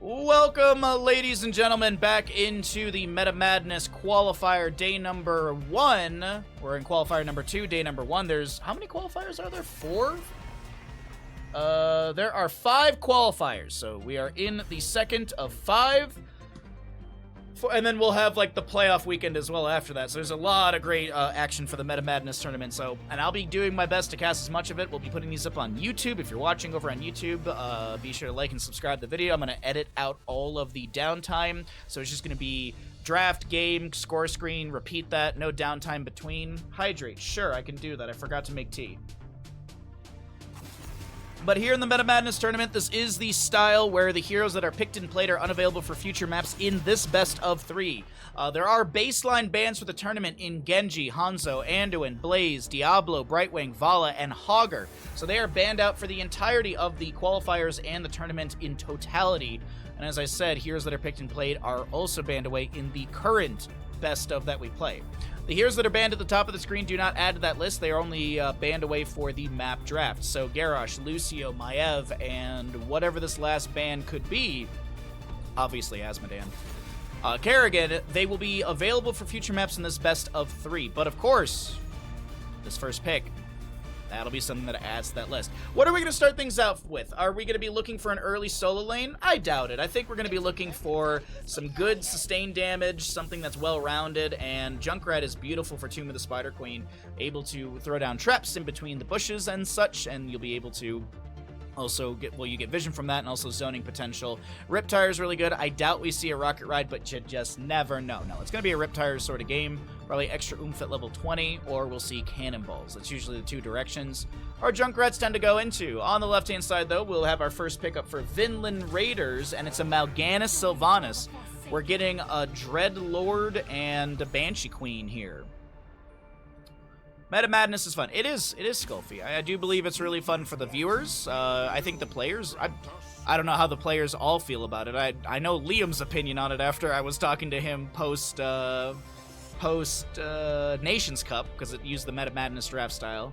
Welcome, ladies and gentlemen, back into the Meta Madness Qualifier day number 1. We're in Qualifier number 2, day number 1. There's, how many qualifiers are there? 4? There are 5 qualifiers, so we are in the second of 5. And then we'll have, like, the playoff weekend as well after that. So there's a lot of great action for the Meta Madness tournament. And I'll be doing my best to cast as much of it. We'll be putting these up on YouTube. If you're watching over on YouTube, be sure to like and subscribe the video. I'm going to edit out all of the downtime. So it's just going to be draft, game, score screen, repeat that. No downtime between. Hydrate. Sure, I can do that. I forgot to make tea. But here in the Meta Madness tournament, this is the style where the heroes that are picked and played are unavailable for future maps in this best of 3. There are baseline bans for the tournament in Genji, Hanzo, Anduin, Blaze, Diablo, Brightwing, Vala, and Hogger. So they are banned out for the entirety of the qualifiers and the tournament in totality. And as I said, heroes that are picked and played are also banned away in the current best of that we play. The heroes that are banned at the top of the screen do not add to that list. They are only banned away for the map draft. So Garrosh, Lucio, Maiev, and whatever this last ban could be, obviously Asmodan, Kerrigan, they will be available for future maps in this best of 3. But of course, this first pick, that'll be something that adds to that list. What are we going to start things out with? Are we going to be looking for an early solo lane? I doubt it. I think we're going to be looking for some good sustained damage, something that's well-rounded, and Junkrat is beautiful for Tomb of the Spider Queen, able to throw down traps in between the bushes and such, and you'll be able to also get, well, you get vision from that and also zoning potential. Riptire is really good. I doubt we see a Rocket Ride, but you just never know. No, it's going to be a Riptire sort of game. Probably extra oomph at level 20, or we'll see Cannonballs. That's usually the 2 directions our Junkrats tend to go into. On the left-hand side, though, we'll have our first pickup for Vinland Raiders, and it's a Mal'Ganis Sylvanas. We're getting a Dreadlord and a Banshee Queen here. Meta Madness is fun. It is Skullfy. I do believe it's really fun for the viewers. I think the players, I don't know how the players all feel about it. I know Liam's opinion on it after I was talking to him post Nations Cup, because it used the Meta Madness draft style.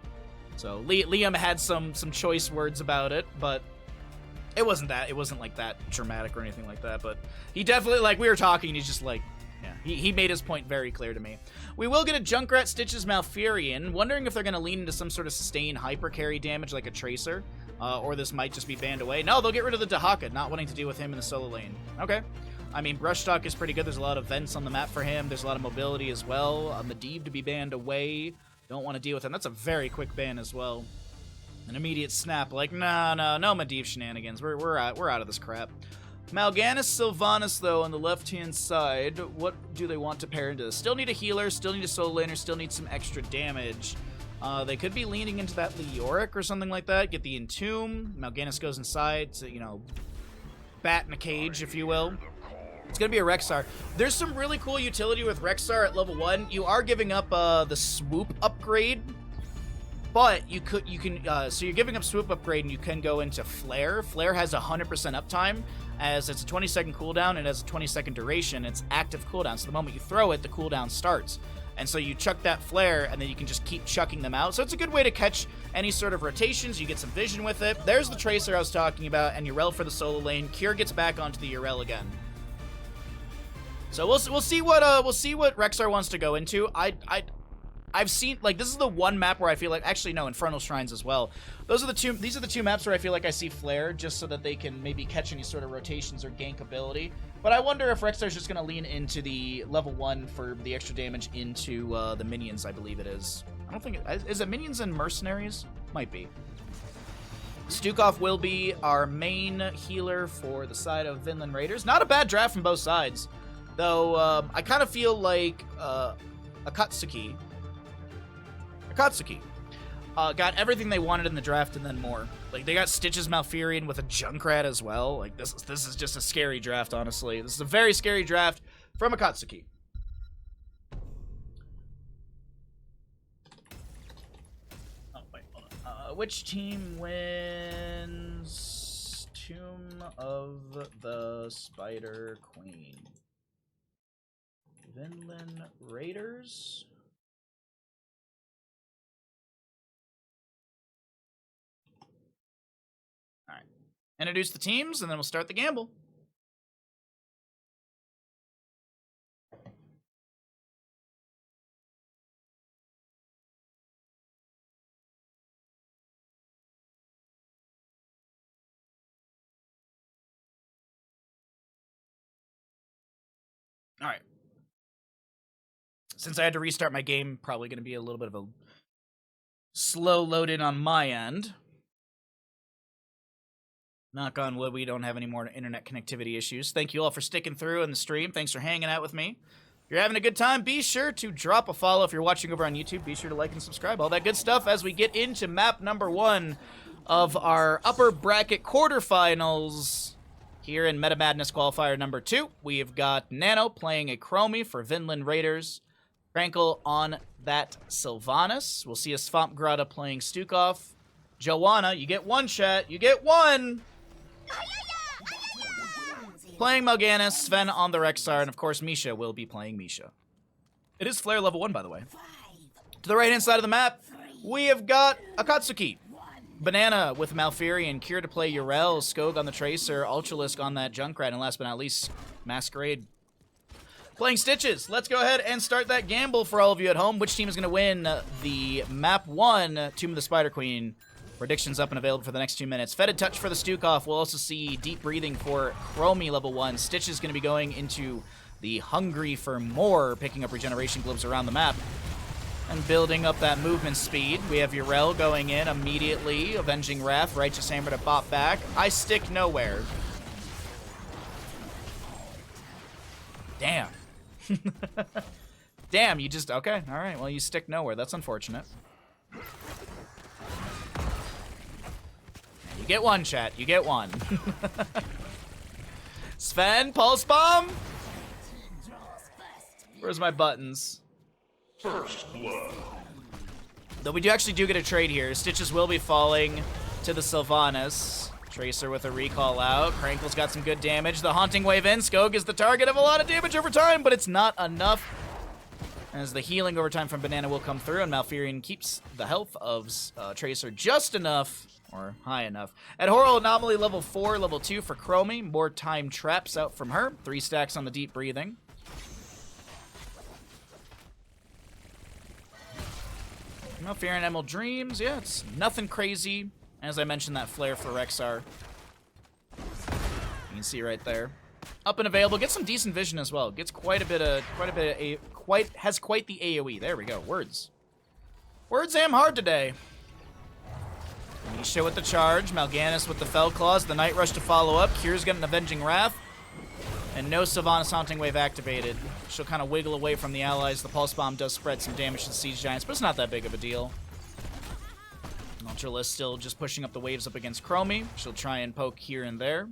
So Liam had some choice words about it, but it wasn't like that dramatic or anything like that. But he definitely, like, we were talking, and he's just like, yeah, he made his point very clear to me. We will get a Junkrat Stitches Malfurion, wondering if they're going to lean into some sort of sustained hyper carry damage like a Tracer, or this might just be banned away. No, they'll get rid of the Dahaka, not wanting to deal with him in the solo lane. Okay. I mean, Brushstock is pretty good. There's a lot of vents on the map for him. There's a lot of mobility as well. Medivh to be banned away. Don't want to deal with him. That's a very quick ban as well. An immediate snap, like, no Medivh shenanigans. We're out of this crap. Mal'Ganis Sylvanas, though, on the left-hand side, what do they want to pair into this? Still need a healer, still need a solo laner, still need some extra damage. They could be leaning into that Leoric or something like that. Get the Entomb. Mal'Ganis goes inside to, you know, bat in a cage, if you will. It's going to be a Rexxar. There's some really cool utility with Rexxar at level 1. You are giving up the swoop upgrade, but so you're giving up swoop upgrade and you can go into Flare. Flare has 100% uptime, as it's a 20-second cooldown and has a 20-second duration. It's active cooldown, so the moment you throw it, the cooldown starts. And so you chuck that Flare, and then you can just keep chucking them out. So it's a good way to catch any sort of rotations. You get some vision with it. There's the Tracer I was talking about, and Yrel for the solo lane. Cure gets back onto the Yrel again. So we'll see what Rexxar wants to go into. I've seen, like, this is the one map where I feel like, actually no, Infernal Shrines as well. These are the two maps where I feel like I see Flare, just so that they can maybe catch any sort of rotations or gank ability. But I wonder if Rexxar's just going to lean into the level 1 for the extra damage into the minions, I believe it is. I don't think is it minions and mercenaries? Might be. Stukov will be our main healer for the side of Vinland Raiders. Not a bad draft from both sides, though. I kind of feel like Akatsuki got everything they wanted in the draft and then more. Like, they got Stitches Malfurion with a Junkrat as well. Like, this is just a scary draft, honestly. This is a very scary draft from Akatsuki. Oh, wait, hold on. Which team wins Tomb of the Spider Queen? Vinland Raiders? All right. Introduce the teams, and then we'll start the gamble. All right. Since I had to restart my game, probably going to be a little bit of a slow load in on my end. Knock on wood, we don't have any more internet connectivity issues. Thank you all for sticking through in the stream. Thanks for hanging out with me. If you're having a good time, be sure to drop a follow. If you're watching over on YouTube, be sure to like and subscribe. All that good stuff as we get into map number 1 of our upper bracket quarterfinals. Here in Meta Madness Qualifier number 2, we've got Nano playing a Chromie for Vinland Raiders. Krankle on that Sylvanas. We'll see a Swamp Grata playing Stukov. Joanna, you get one, chat. You get one! Playing Mal'Ganis, Sven on the Rexar, and of course Misha will be playing Misha. It is Flare level 1, by the way. To the right-hand side of the map, we have got Akatsuki. Banana with Malfurion, Cure to play Yrel, Skog on the Tracer, Ultralisk on that Junkrat, and last but not least, Masquerade playing Stitches. Let's go ahead and start that gamble for all of you at home. Which team is going to win the map 1, Tomb of the Spider Queen? Predictions up and available for the next 2 minutes. Fetid Touch for the Stukov. We'll also see Deep Breathing for Chromie level 1. Stitch is going to be going into the Hungry for More, picking up regeneration globes around the map and building up that movement speed. We have Yrel going in immediately, Avenging Wrath, Righteous Hammer to bop back. I stick nowhere. Damn. Damn, you just... Okay, alright, well, you stick nowhere. That's unfortunate. You get one, chat. You get one. Sven, Pulse Bomb? Where's my buttons? First blood. Though we actually do get a trade here. Stitches will be falling to the Sylvanas. Tracer with a recall out. Krankle's got some good damage. The Haunting Wave in. Skog is the target of a lot of damage over time, but it's not enough. As the healing over time from Banana will come through, and Malfurion keeps the health of Tracer just enough, or high enough. At Horror Anomaly level 4, level 2 for Chromie. More time traps out from her. 3 stacks on the Deep Breathing. Malfurion Emerald Dreams. Yeah, it's nothing crazy. As I mentioned, that flare for Rexar. You can see right there. Up and available. Gets some decent vision as well. Gets quite a bit of has quite the AoE. There we go. Words. Words am hard today. Misha with the charge. Mal'Ganis with the Fell Claws. The Night Rush to follow up. Cure's got an Avenging Wrath. And no Sylvanas Haunting Wave activated. She'll kind of wiggle away from the allies. The Pulse Bomb does spread some damage to the Siege Giants, but it's not that big of a deal. Ultralisk still just pushing up the waves up against Chromie. She'll try and poke here and there.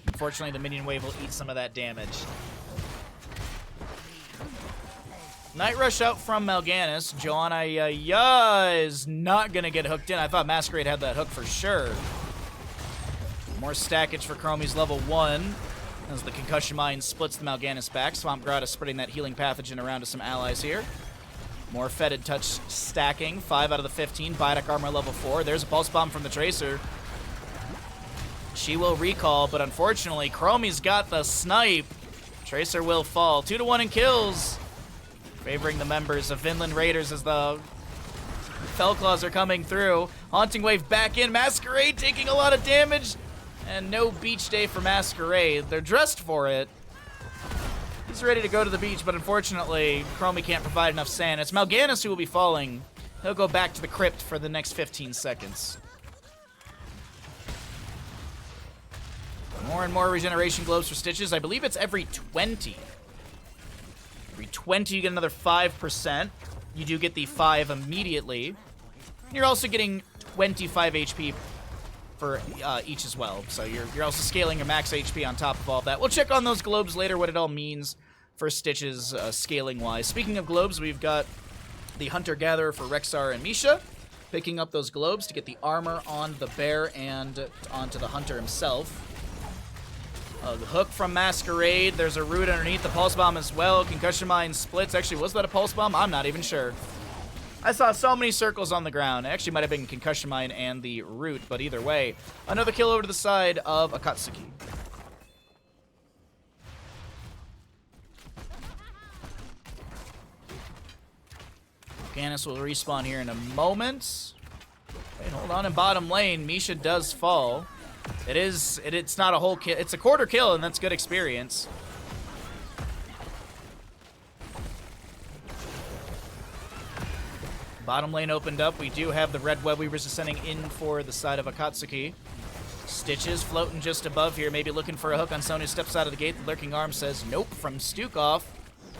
Unfortunately, the minion wave will eat some of that damage. Night Rush out from Mal'Ganis. Joanna is not going to get hooked in. I thought Masquerade had that hook for sure. More stackage for Chromie's level 1. As the Concussion Mine splits the Mal'Ganis back. Swamp Grata spreading that healing pathogen around to some allies here. More Fetid Touch stacking. 5 out of the 15. Biotic Armor level 4. There's a Pulse Bomb from the Tracer. She will recall, but unfortunately, Chromie's got the snipe. Tracer will fall. 2-1 in kills. Favoring the members of Vinland Raiders as the Fellclaws are coming through. Haunting Wave back in. Masquerade taking a lot of damage. And no beach day for Masquerade. They're dressed for it. He's ready to go to the beach, but unfortunately, Chromie can't provide enough sand. It's Mal'Ganis who will be falling. He'll go back to the crypt for the next 15 seconds. More and more regeneration globes for Stitches. I believe it's every 20. Every 20, you get another 5%. You do get the 5 immediately. You're also getting 25 HP for each as well. So you're also scaling your max HP on top of all of that. We'll check on those globes later, what it all means for Stitches scaling-wise. Speaking of globes, we've got the Hunter-Gatherer for Rexar and Misha, picking up those globes to get the armor on the bear and onto the Hunter himself. The hook from Masquerade. There's a root underneath the Pulse Bomb as well. Concussion Mine splits. Actually, was that a Pulse Bomb? I'm not even sure. I saw so many circles on the ground. It actually might have been Concussion Mine and the root, but either way. Another kill over to the side of Akatsuki. Ganis will respawn here in a moment. Wait, hold on. In bottom lane, Misha does fall. It's not a whole kill. It's a quarter kill, and that's good experience. Bottom lane opened up. We do have the red web weavers descending in for the side of Akatsuki. Stitches floating just above here, maybe looking for a hook on someone who steps out of the gate. The lurking arm says nope from Stukov.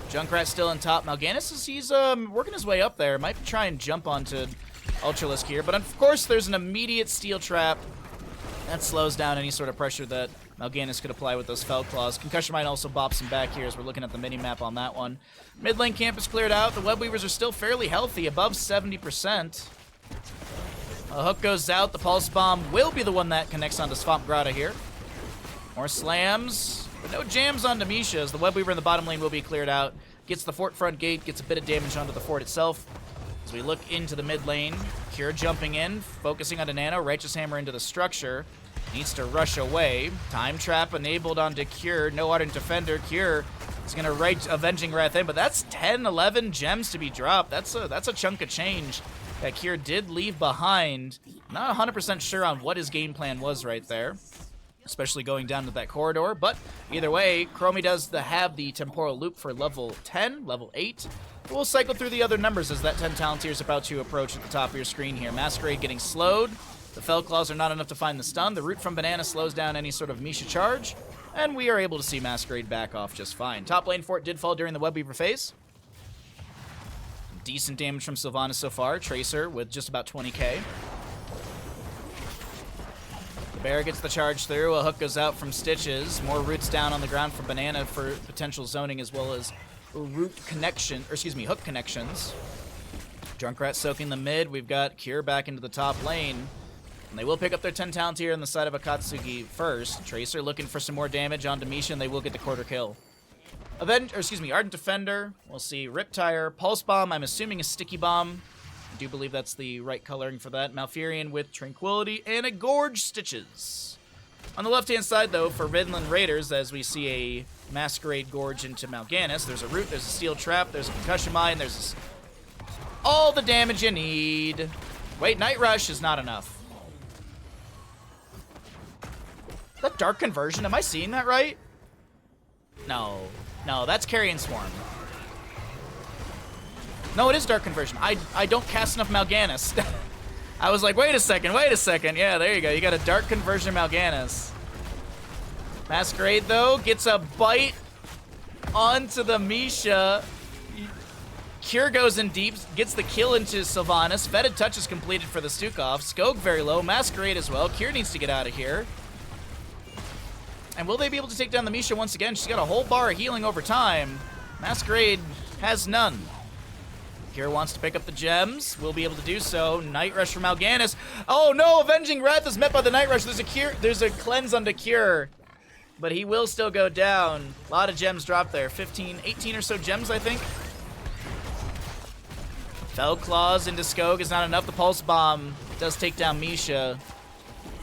Junkrat still on top. Mal'Ganis, he's working his way up there. Might try and jump onto Ultralisk here, but of course there's an immediate steel trap. That slows down any sort of pressure that Mal'Ganis could apply with those Fell Claws. Concussion Mine also bops him back here as we're looking at the mini-map on that one. Mid lane camp is cleared out. The Web Weavers are still fairly healthy, above 70%. A hook goes out. The Pulse Bomb will be the one that connects onto Swamp Grotto here. More slams, but no jams onto Misha as the Web Weaver in the bottom lane will be cleared out. Gets the fort front gate, gets a bit of damage onto the fort itself. As we look into the mid lane, Cure jumping in, focusing on a Nano, Righteous Hammer into the structure. Needs to rush away. Time Trap enabled onto Cure. No Ardent Defender. Cure is going to right Avenging Wrath in, but that's 10, 11 gems to be dropped. That's a chunk of change that Cure did leave behind. Not 100% sure on what his game plan was right there, especially going down to that corridor. But either way, Chromie does have the Temporal Loop for level 10, level 8. We'll cycle through the other numbers as that 10 Talontier is about to approach at the top of your screen here. Masquerade getting slowed. The Fell Claws are not enough to find the stun. The Root from Banana slows down any sort of Misha charge. And we are able to see Masquerade back off just fine. Top lane fort did fall during the Web Weaver phase. Decent damage from Sylvanas so far. Tracer with just about 20k. The Bear gets the charge through. A hook goes out from Stitches. More Roots down on the ground for Banana for potential zoning as well as root connection, or excuse me, hook connections. Junkrat soaking the mid. We've got Cure back into the top lane. And they will pick up their 10 talent here on the side of Akatsuki first. Tracer looking for some more damage onto Misha, and they will get the quarter kill. Ardent Defender. We'll see Riptire. Pulse Bomb, I'm assuming a Sticky Bomb. I do believe that's the right coloring for that. Malfurion with Tranquility and a Gorge Stitches. On the left-hand side, though, for Vinland Raiders, as we see a Masquerade Gorge into Mal'Ganis, there's a Root, there's a Steel Trap, there's a Concussion Mine, there's all the damage you need. Wait, Night Rush is not enough. Is that Dark Conversion? Am I seeing that right? No. No, that's Carrion Swarm. No, it is Dark Conversion. I don't cast enough Mal'Ganis. I was like, wait a second. Yeah, there you go. You got a Dark Conversion Mal'Ganis. Masquerade, though, gets a bite onto the Misha. Cure goes in deep, gets the kill into Sylvanas. Fetid Touch is completed for the Stukov. Skog very low. Masquerade as well. Cure needs to get out of here. And will they be able to take down the Misha once again? She's got a whole bar of healing over time. Masquerade has none. Cure wants to pick up the gems. Will be able to do so. Night Rush from Mal'Ganis. Oh no! Avenging Wrath is met by the Night Rush. There's a cleanse onto Cure. But he will still go down. A lot of gems dropped there. 15, 18 or so gems, I think. Fell Claws into Skog is not enough. The Pulse Bomb does take down Misha.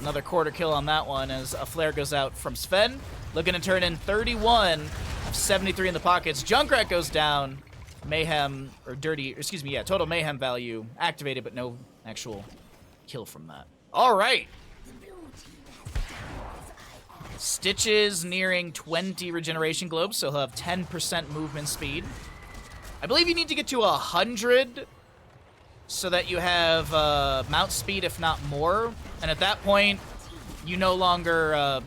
Another quarter kill on that one as a flare goes out from Sven. Looking to turn in 31 of 73 in the pockets. Junkrat goes down. Mayhem, or total mayhem value activated, but no actual kill from that. All right. Stitches nearing 20 regeneration globes, so he'll have 10% movement speed. I believe you need to get to 100 so that you have mount speed, if not more. And at that point, you no longer...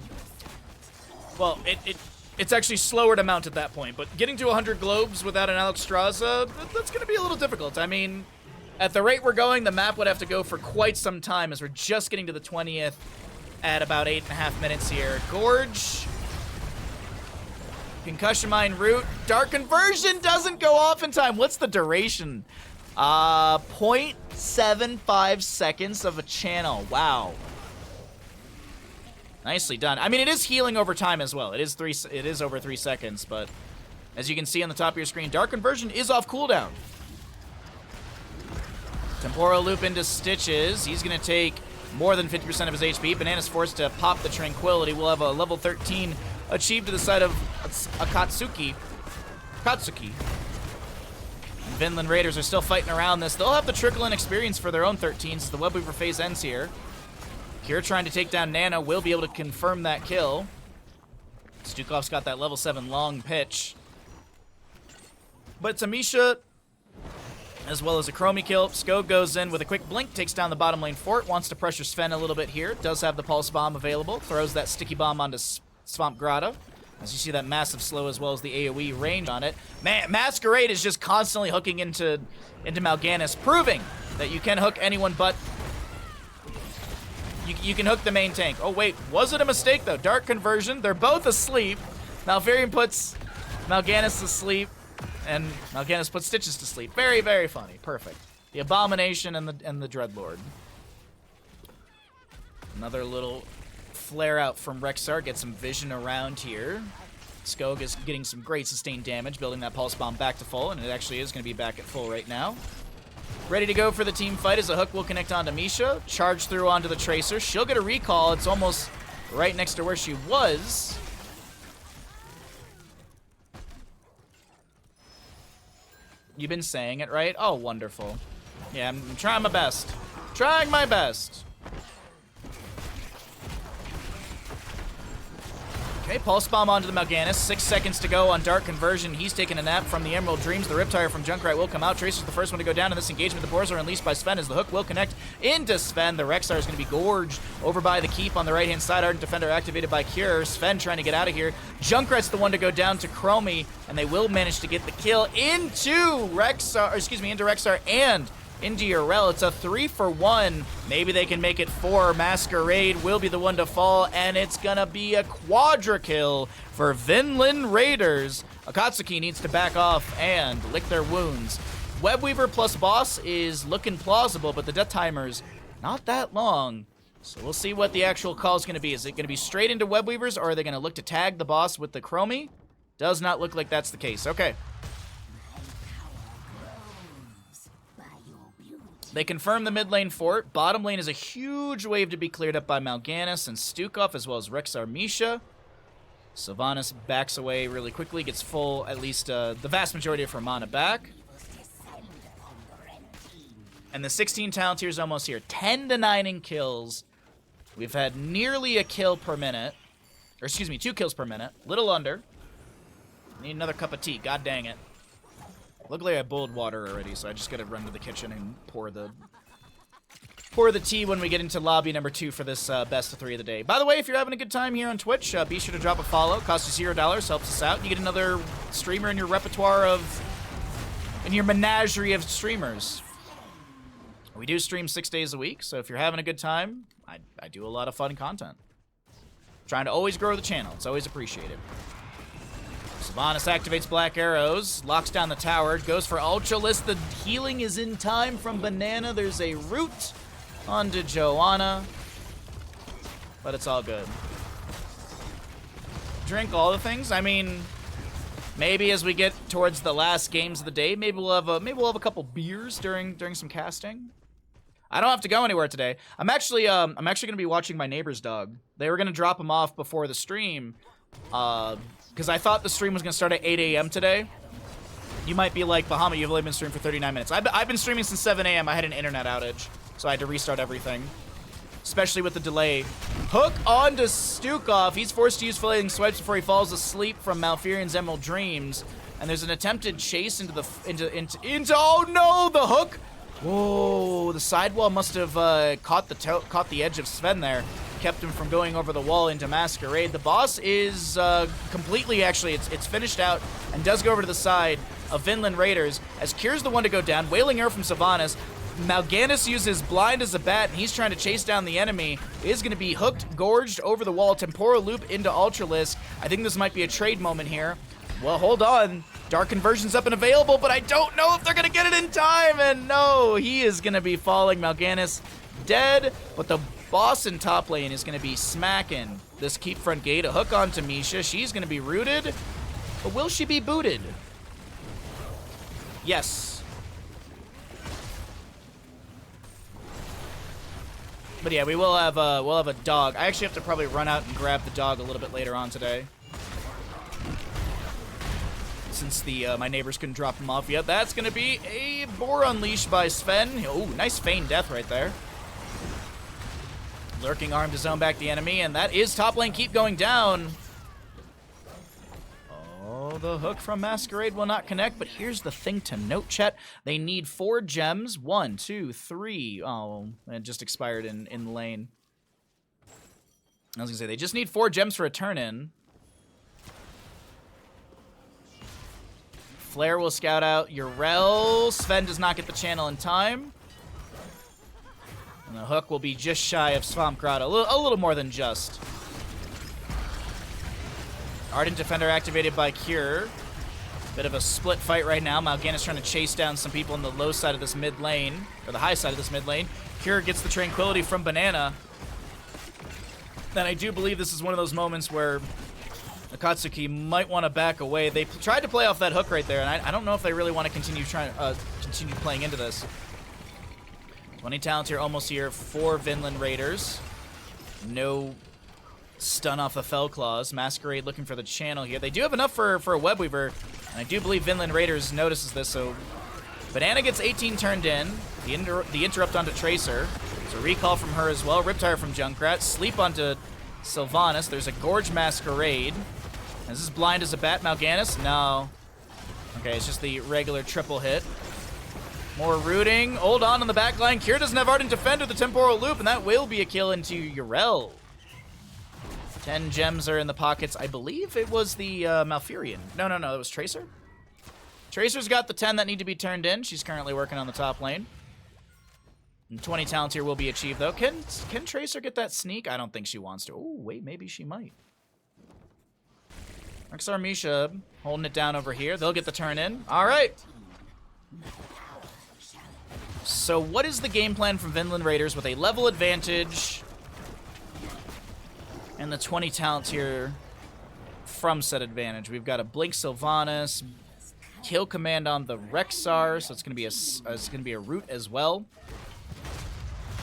it's actually slower to mount at that point. But getting to 100 globes without an Alexstrasza, that's going to be a little difficult. I mean, at the rate we're going, the map would have to go for quite some time as we're just getting to the 20th at about 8.5 minutes here. Gorge. Concussion Mine Root. Dark Conversion doesn't go off in time. What's the duration? 0.75 seconds of a channel. Wow. Nicely done. I mean, it is healing over time as well. It is over 3 seconds, but as you can see on the top of your screen, Dark Conversion is off cooldown. Temporal Loop into Stitches. He's going to take more than 50% of his HP. Banana's forced to pop the Tranquility. We'll have a level 13 achieved to the side of Akatsuki. Vinland Raiders are still fighting around this. They'll have the trickle-in experience for their own 13s as the Web Weaver phase ends here. Cure trying to take down Nana will be able to confirm that kill. Stukov's got that level 7 long pitch. But Tamisha, as well as a Chromie kill. Skog goes in with a quick blink, takes down the bottom lane fort, wants to pressure Sven a little bit here. Does have the Pulse Bomb available, throws that Sticky Bomb onto Swamp Grotto. As you see that massive slow as well as the AoE range on it. Masquerade is just constantly hooking into Mal'Ganis, proving that you can hook anyone but... You can hook the main tank. Oh wait, was it a mistake though? Dark Conversion, they're both asleep. Malfurion puts Mal'Ganis to sleep, and Mal'Ganis puts Stitches to sleep. Very, very funny. Perfect. The Abomination and the Dreadlord. Another little flare out from Rexxar, get some vision around here. Skog is getting some great sustained damage, building that Pulse Bomb back to full, and it actually is going to be back at full right now. Ready to go for the team fight as a hook will connect onto Misha. Charge through onto the Tracer. She'll get a recall. It's almost right next to where she was. You've been saying it, right? Oh, wonderful. Yeah, I'm trying my best. Trying my best. Okay, Pulse Bomb onto the Mal'Ganis. 6 seconds to go on Dark Conversion. He's taking a nap from the Emerald Dreams. The Riptire from Junkrat will come out. Tracer's the first one to go down in this engagement. The boars are unleashed by Sven as the hook will connect into Sven. The Rexxar is going to be gorged over by the keep on the right-hand side. Ardent Defender activated by Cure. Sven trying to get out of here. Junkrat's the one to go down to Chromie, and they will manage to get the kill into Rexxar and into Urel. It's a 3-for-1. Maybe they can make it 4. Masquerade will be the one to fall, and it's gonna be a quadra kill for Vinland Raiders. Akatsuki needs to back off and lick their wounds. Webweaver plus boss is looking plausible, but the death timer's not that long. So we'll see what the actual call is gonna be. Is it gonna be straight into Webweavers, or are they gonna look to tag the boss with the Chromie? Does not look like that's the case. Okay. They confirm the mid lane fort. Bottom lane is a huge wave to be cleared up by Mal'Ganis and Stukov, as well as Rexxar Misha. Sylvanas backs away really quickly, gets full, at least the vast majority of her mana back. And the 16 talent tier is almost here. 10-9 in kills. We've had nearly a kill per minute. Or excuse me, 2 kills per minute. Little under. Need another cup of tea. God dang it. Luckily I boiled water already, so I just gotta run to the kitchen and pour the tea when we get into lobby number 2 for this best of 3 of the day. By the way, if you're having a good time here on Twitch, be sure to drop a follow. Costs you $0, helps us out. You get another streamer in your repertoire in your menagerie of streamers. We do stream 6 days a week, so if you're having a good time, I do a lot of fun content. Trying to always grow the channel. It's always appreciated. Sylvanas activates Black Arrows, locks down the tower, goes for Ultralisk. The healing is in time from Banana. There's a root onto Joanna, but it's all good. Drink all the things. I mean, maybe as we get towards the last games of the day, maybe we'll have a couple beers during some casting. I don't have to go anywhere today. I'm actually gonna be watching my neighbor's dog. They were gonna drop him off before the stream. Because I thought the stream was going to start at 8 a.m. today. You might be like, Bahamut, you've only been streaming for 39 minutes. I've been streaming since 7 a.m. I had an internet outage, so I had to restart everything. Especially with the delay. Hook onto Stukov. He's forced to use filleting swipes before he falls asleep from Malfurion's Emerald Dreams. And there's an attempted chase into oh no, the hook! Whoa, the sidewall must have caught the edge of Sven there. Kept him from going over the wall into Masquerade. The boss is completely, actually, it's finished out and does go over to the side of Vinland Raiders as Cure's the one to go down. Wailing Arrow from Sylvanas. Mal'Ganis uses Blind as a bat, and he's trying to chase down the enemy. Is going to be hooked, gorged over the wall. Temporal Loop into Ultralisk. I think this might be a trade moment here. Well, hold on. Dark Conversion's up and available, but I don't know if they're going to get it in time. And no, he is going to be falling. Mal'Ganis dead, but the boss in top lane is going to be smacking this keep front gate. A hook onto Misha. She's going to be rooted, but will she be booted? Yes. But yeah, we'll have a dog. I actually have to probably run out and grab the dog a little bit later on today, since my neighbors couldn't drop him off yet. That's going to be a boar unleashed by Sven. Oh, nice feigned death right there. Lurking arm to zone back the enemy, and that is top lane keep going down. Oh, the hook from Masquerade will not connect, but here's the thing to note, chat. They need 4 gems. 1, 2, 3. Oh, it just expired in lane. I was gonna say, they just need 4 gems for a turn-in. Flare will scout out Urel. Sven does not get the channel in time. And the hook will be just shy of Swamp Grotto. A little more than just. Ardent Defender activated by Cure. Bit of a split fight right now. Mal'Ganis trying to chase down some people on the low side of this mid lane, or the high side of this mid lane. Cure gets the Tranquility from Banana. And I do believe this is one of those moments where Akatsuki might want to back away. They tried to play off that hook right there, and I don't know if they really want to continue playing into this. 20 talent here, almost here for Vinland Raiders. No stun off the Fell Claws. Masquerade looking for the channel here. They do have enough for a Web Weaver, and I do believe Vinland Raiders notices this, so Banana gets 18 turned in. The interrupt onto Tracer. There's a recall from her as well. Riptire from Junkrat. Sleep onto Sylvanas. There's a Gorge Masquerade. Is this blind as a bat, Mal'Ganis? No. Okay, it's just the regular triple hit. More rooting. Hold on the back line. Cure doesn't have Ardent Defender, the Temporal Loop, and that will be a kill into Urel. 10 gems are in the pockets. I believe it was the Malfurion. No, it was Tracer. Tracer's got the 10 that need to be turned in. She's currently working on the top lane. And 20 talents here will be achieved, though. Can Tracer get that sneak? I don't think she wants to. Oh, wait, maybe she might. Rexar Misha holding it down over here. They'll get the turn in. All right. So what is the game plan from Vinland Raiders with a level advantage and the 20 talents here from said advantage? We've got a Blink Sylvanas, kill command on the Rexar, so it's gonna be a root as well.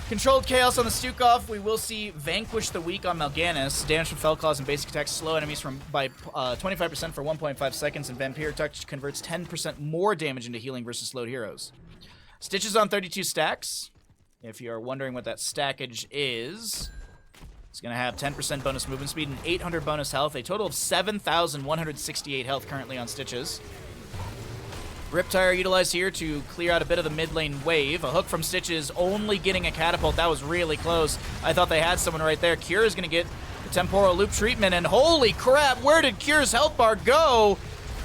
Controlled Chaos on the Stukov. We will see Vanquish the Weak on Mal'Ganis. Damage from Fell Claws and basic attacks slow enemies by 25% for 1.5 seconds, and Vampire Touch converts 10% more damage into healing versus slowed heroes. Stitches on 32 stacks. If you are wondering what that stackage is, it's going to have 10% bonus movement speed and 800 bonus health. A total of 7,168 health currently on Stitches. Riptire utilized here to clear out a bit of the mid lane wave. A hook from Stitches only getting a catapult. That was really close. I thought they had someone right there. Cure is going to get the Temporal Loop treatment, and holy crap, where did Cure's health bar go?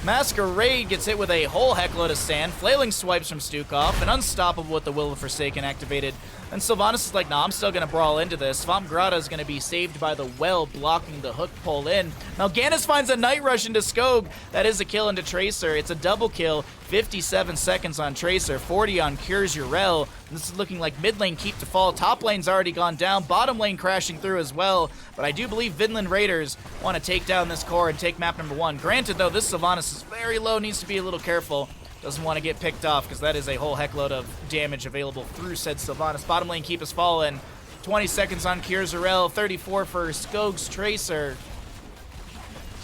Masquerade gets hit with a whole heckload of sand. Flailing swipes from Stukov, and Unstoppable with the Will of Forsaken activated. And Sylvanas is like, nah, I'm still going to brawl into this. Swamp Grotto is going to be saved by the well, blocking the hook pull in. Mal'Ganis finds a Night Rush into Skog. That is a kill into Tracer. It's a double kill. 57 seconds on Tracer, 40 on Cure's Urel. This is looking like mid lane keep to fall. Top lane's already gone down. Bottom lane crashing through as well. But I do believe Vinland Raiders want to take down this core and take map number 1. Granted, though, this Sylvanas is very low. Needs to be a little careful. Doesn't want to get picked off because that is a whole heckload of damage available through said Sylvanas. Bottom lane keep is fallen. 20 seconds on Cure's Urel. 34 for Skog's Tracer.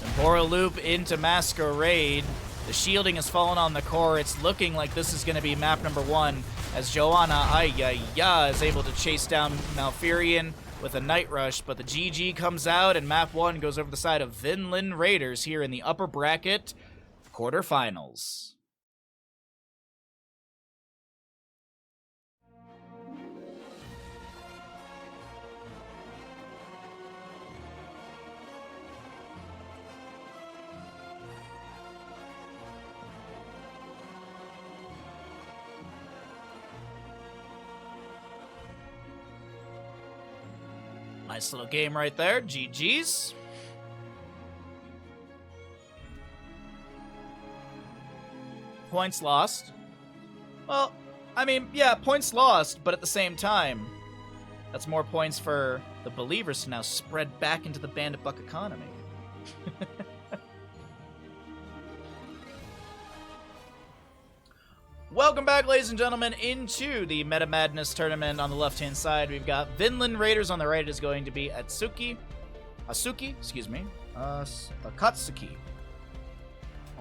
Temporal Loop into Masquerade. The shielding has fallen on the core. It's looking like this is going to be map number 1 as Joanna is able to chase down Malfurion with a Night Rush, but the GG comes out and map 1 goes over the side of Vinland Raiders here in the upper bracket quarterfinals. Nice little game right there. GG's. Points lost. Well, I mean, yeah, points lost, but at the same time, that's more points for the believers to now spread back into the Bandit Buck economy. Welcome back, ladies and gentlemen, into the Meta Madness tournament. On the left-hand side, we've got Vinland Raiders. On the right is going to be Akatsuki. Oh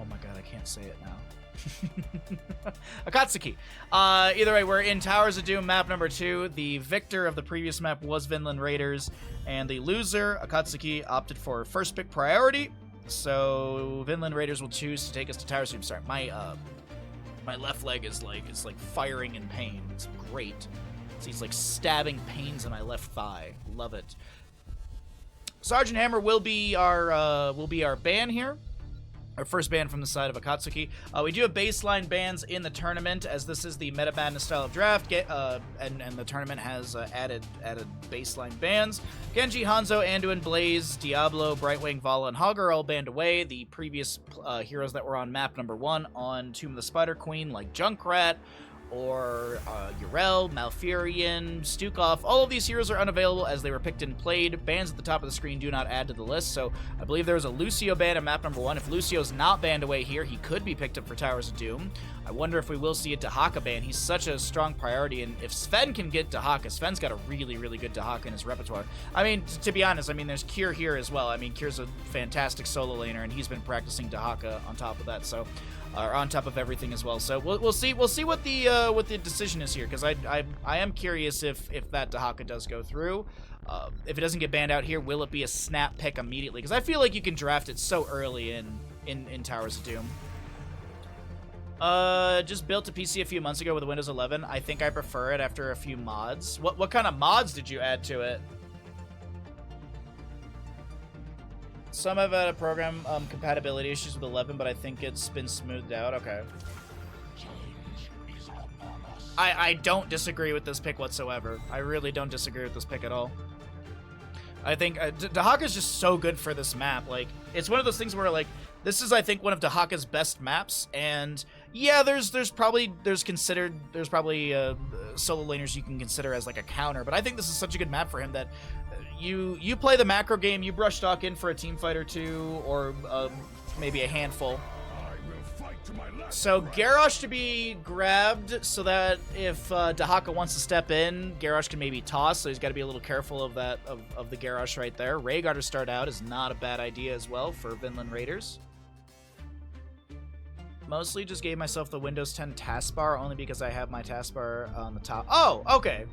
my god, I can't say it now. Akatsuki. Either way, we're in Towers of Doom, map number 2. The victor of the previous map was Vinland Raiders, and the loser, Akatsuki, opted for first pick priority. So Vinland Raiders will choose to take us to Tower Stream. Sorry, my left leg is like firing in pain. It's great. So he's like stabbing pains in my left thigh. Love it. Sergeant Hammer will be our ban here. Our first ban from the side of Akatsuki. We do have baseline bans in the tournament, as this is the Meta Madness style of draft, and the tournament has added baseline bans. Genji, Hanzo, Anduin, Blaze, Diablo, Brightwing, Vala, and Hog are all banned away. The previous heroes that were on map number 1 on Tomb of the Spider Queen, like Junkrat, or Urel, Malfurion, Stukov. All of these heroes are unavailable as they were picked and played. Bans at the top of the screen do not add to the list, so I believe there was a Lucio ban at map number 1. If Lucio's not banned away here, he could be picked up for Towers of Doom. I wonder if we will see a Dahaka ban. He's such a strong priority, and if Sven can get Dahaka, Sven's got a really, really good Dahaka in his repertoire. I mean, to be honest, I mean, there's Kier here as well. I mean, Kier's a fantastic solo laner, and he's been practicing Dahaka on top of that, so... or on top of everything as well. So we'll see what the decision is here, because I am curious if that Dahaka does go through. If it doesn't get banned out here, will it be a snap pick immediately? Because I feel like you can draft it so early in Towers of Doom. Just built a PC a few months ago with Windows 11. I think I prefer it after a few mods. What kind of mods did you add to it? Some have had a program compatibility issues with 11, but I think it's been smoothed out. Okay. I don't disagree with this pick whatsoever. I really don't disagree with this pick at all. I think Dahaka's just so good for this map. Like, it's one of those things where, like, this is, I think, one of Dahaka's best maps, and yeah, there's probably solo laners you can consider as like a counter, but I think this is such a good map for him that you play the macro game, you brush stock in for a team fight or two, or maybe a handful. So Garrosh to be grabbed so that if Dahaka wants to step in, Garrosh can maybe toss, so he's got to be a little careful of that, of the Garrosh right there. Rhaegar to start out is not a bad idea as well for Vinland Raiders. Mostly just gave myself the Windows 10 taskbar only because I have my taskbar on the top. Oh, okay.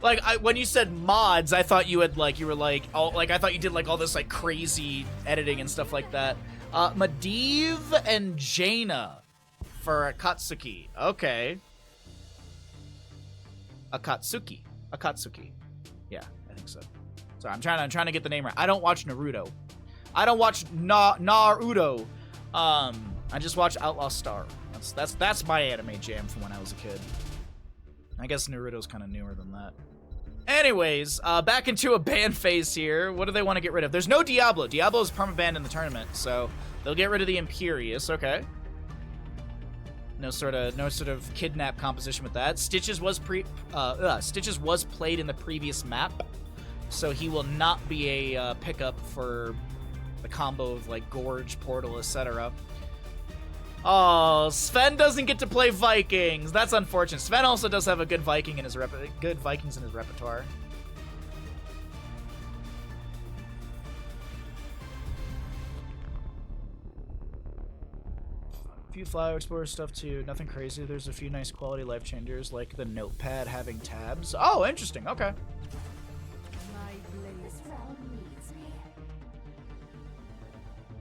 Like, when you said mods, I thought you had, like, I thought you did, like, all this, like, crazy editing and stuff like that. Medivh and Jaina for Akatsuki. Okay. Akatsuki. Yeah, I think so. Sorry, I'm trying to get the name right. I don't watch Naruto. I don't watch Naruto. I just watch Outlaw Star. That's my anime jam from when I was a kid. I guess Naruto's kind of newer than that. Anyways, back into a ban phase here. What do they want to get rid of? There's no Diablo. Diablo is perma-banned in the tournament, so they'll get rid of the Imperious. Okay. No sort of kidnap composition with that. Stitches was played in the previous map, so he will not be a pickup for the combo of like Gorge, Portal, etc. Oh, Sven doesn't get to play Vikings. That's unfortunate. Sven also does have a good Vikings in his repertoire. A few Flower Explorer stuff too. Nothing crazy. There's a few nice quality life changers like the notepad having tabs. Oh, interesting. Okay.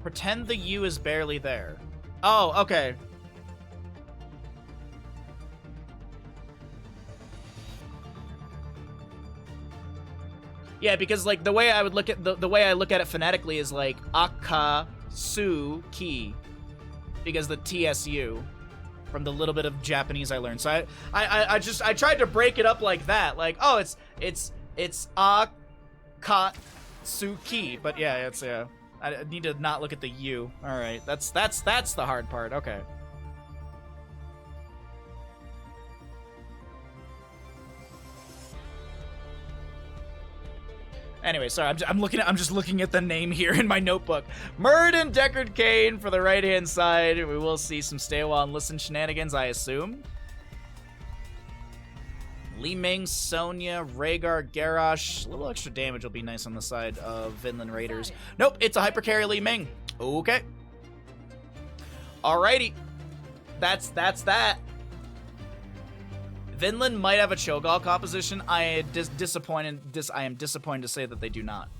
Pretend the U is barely there. Oh, okay. Yeah, because like the way I would look at the way I look at it phonetically is like Akatsuki, because the TSU from the little bit of Japanese I learned. So I tried to break it up like that. Like, oh, it's Akatsuki, but yeah, it's yeah. I need to not look at the U. All right, that's the hard part. Okay. Anyway, sorry, I'm just looking at the name here in my notebook. Murden, Deckard Cain for the right-hand side. We will see some stay a while and listen shenanigans, I assume. Li Ming, Sonya, Rhaegar, Garrosh. A little extra damage will be nice on the side of Vinland Raiders. Nope, it's a hypercarry Li Ming. Okay. Alrighty. That's that. Vinland might have a Cho'Gall composition. I am disappointed to say that they do not.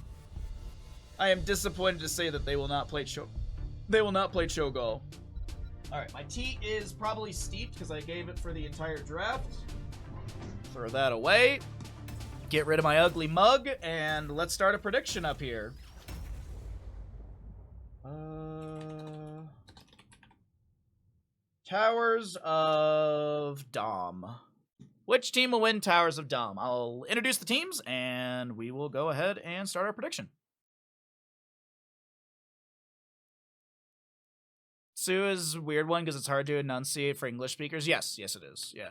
I am disappointed to say that they will not play They will not play Cho'Gall. Alright, my tea is probably steeped because I gave it for the entire draft. Throw that away. Get rid of my ugly mug, and let's start a prediction up here. Towers of Dom. Which team will win Towers of Dom? I'll introduce the teams, and we will go ahead and start our prediction. Sue is a weird one because it's hard to enunciate for English speakers. Yes, it is. Yeah.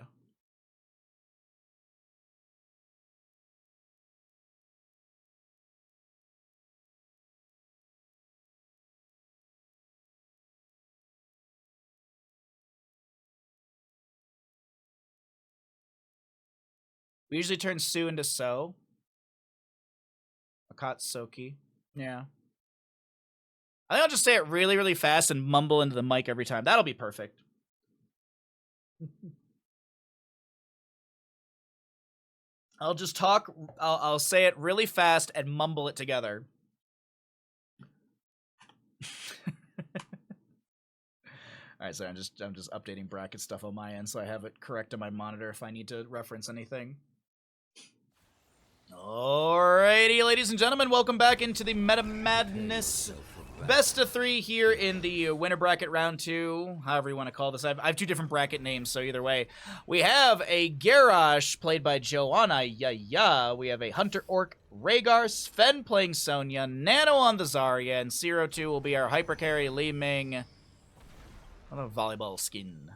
We usually turn Sue into So. Akatsuki. Yeah. I think I'll just say it really, really fast and mumble into the mic every time. That'll be perfect. I'll just talk. I'll say it really fast and mumble it together. All right, sorry. I'm just updating bracket stuff on my end so I have it correct on my monitor if I need to reference anything. Alrighty, ladies and gentlemen, welcome back into the Meta Madness Best of 3 here in the winner bracket round 2, however you want to call this. I have 2 different bracket names, so either way. We have a Garrosh played by Joanna, We have a Hunter Orc, Rhaegar, Sven playing Sonya, Nano on the Zarya, and 0-2 will be our hyper carry Li Ming. What a volleyball skin.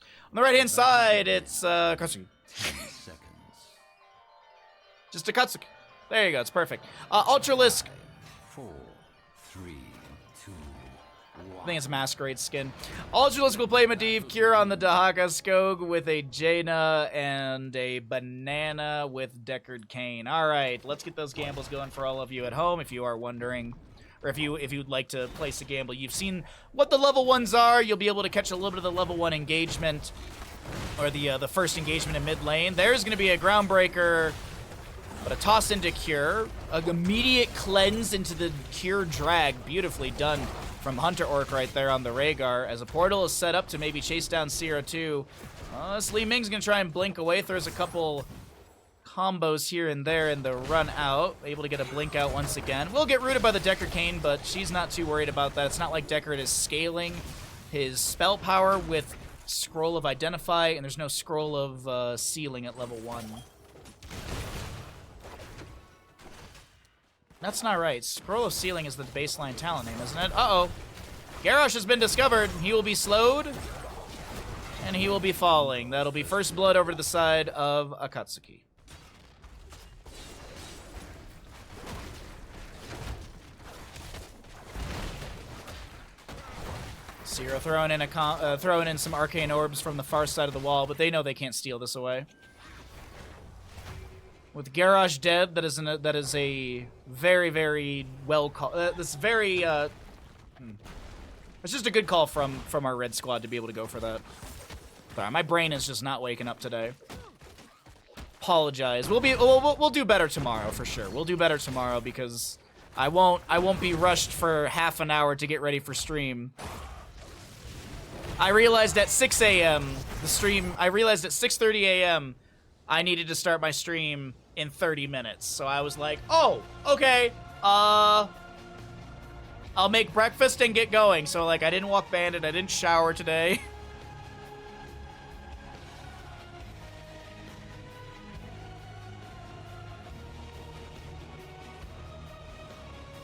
On the right-hand side, it's Akatsuki. Just Akatsuki. There you go. It's perfect. Ultralisk. 4, 3, 2, 1. I think it's Masquerade skin. Ultralisk will play Medivh, Cure on the Dahaka, Skog with a Jaina, and a Banana with Deckard Cain. All right, let's get those gambles going for all of you at home. If you are wondering, or if you'd like to place a gamble, you've seen what the level 1s are. You'll be able to catch a little bit of the level 1 engagement, or the first engagement in mid lane. There's going to be a Groundbreaker. But a toss into Cure, an immediate cleanse into the Cure drag, beautifully done from Hunter Orc right there on the Rhaegar, as a portal is set up to maybe chase down 0-2. This Li Ming's gonna try and blink away, throws a couple combos here and there in the run out, able to get a blink out once again. Will get rooted by the Deckard Cain, but she's not too worried about that. It's not like Deckard is scaling his spell power with Scroll of Identify, and there's no Scroll of Sealing at level 1. That's not right. Scroll of Sealing is the baseline talent name, isn't it? Uh-oh. Garrosh has been discovered. He will be slowed, and he will be falling. That'll be first blood over to the side of Akatsuki. Zero throwing in some arcane orbs from the far side of the wall, but they know they can't steal this away. With Garrosh dead, that is a very, very well call. It's just a good call from our red squad to be able to go for that. Sorry, my brain is just not waking up today. Apologize. We'll do better tomorrow for sure. We'll do better tomorrow because I won't be rushed for half an hour to get ready for stream. I realized at 6 a.m. I realized at 6:30 a.m. I needed to start my stream in 30 minutes. So I was like, oh, okay, I'll make breakfast and get going. So, like, I didn't walk Bandit, I didn't shower today.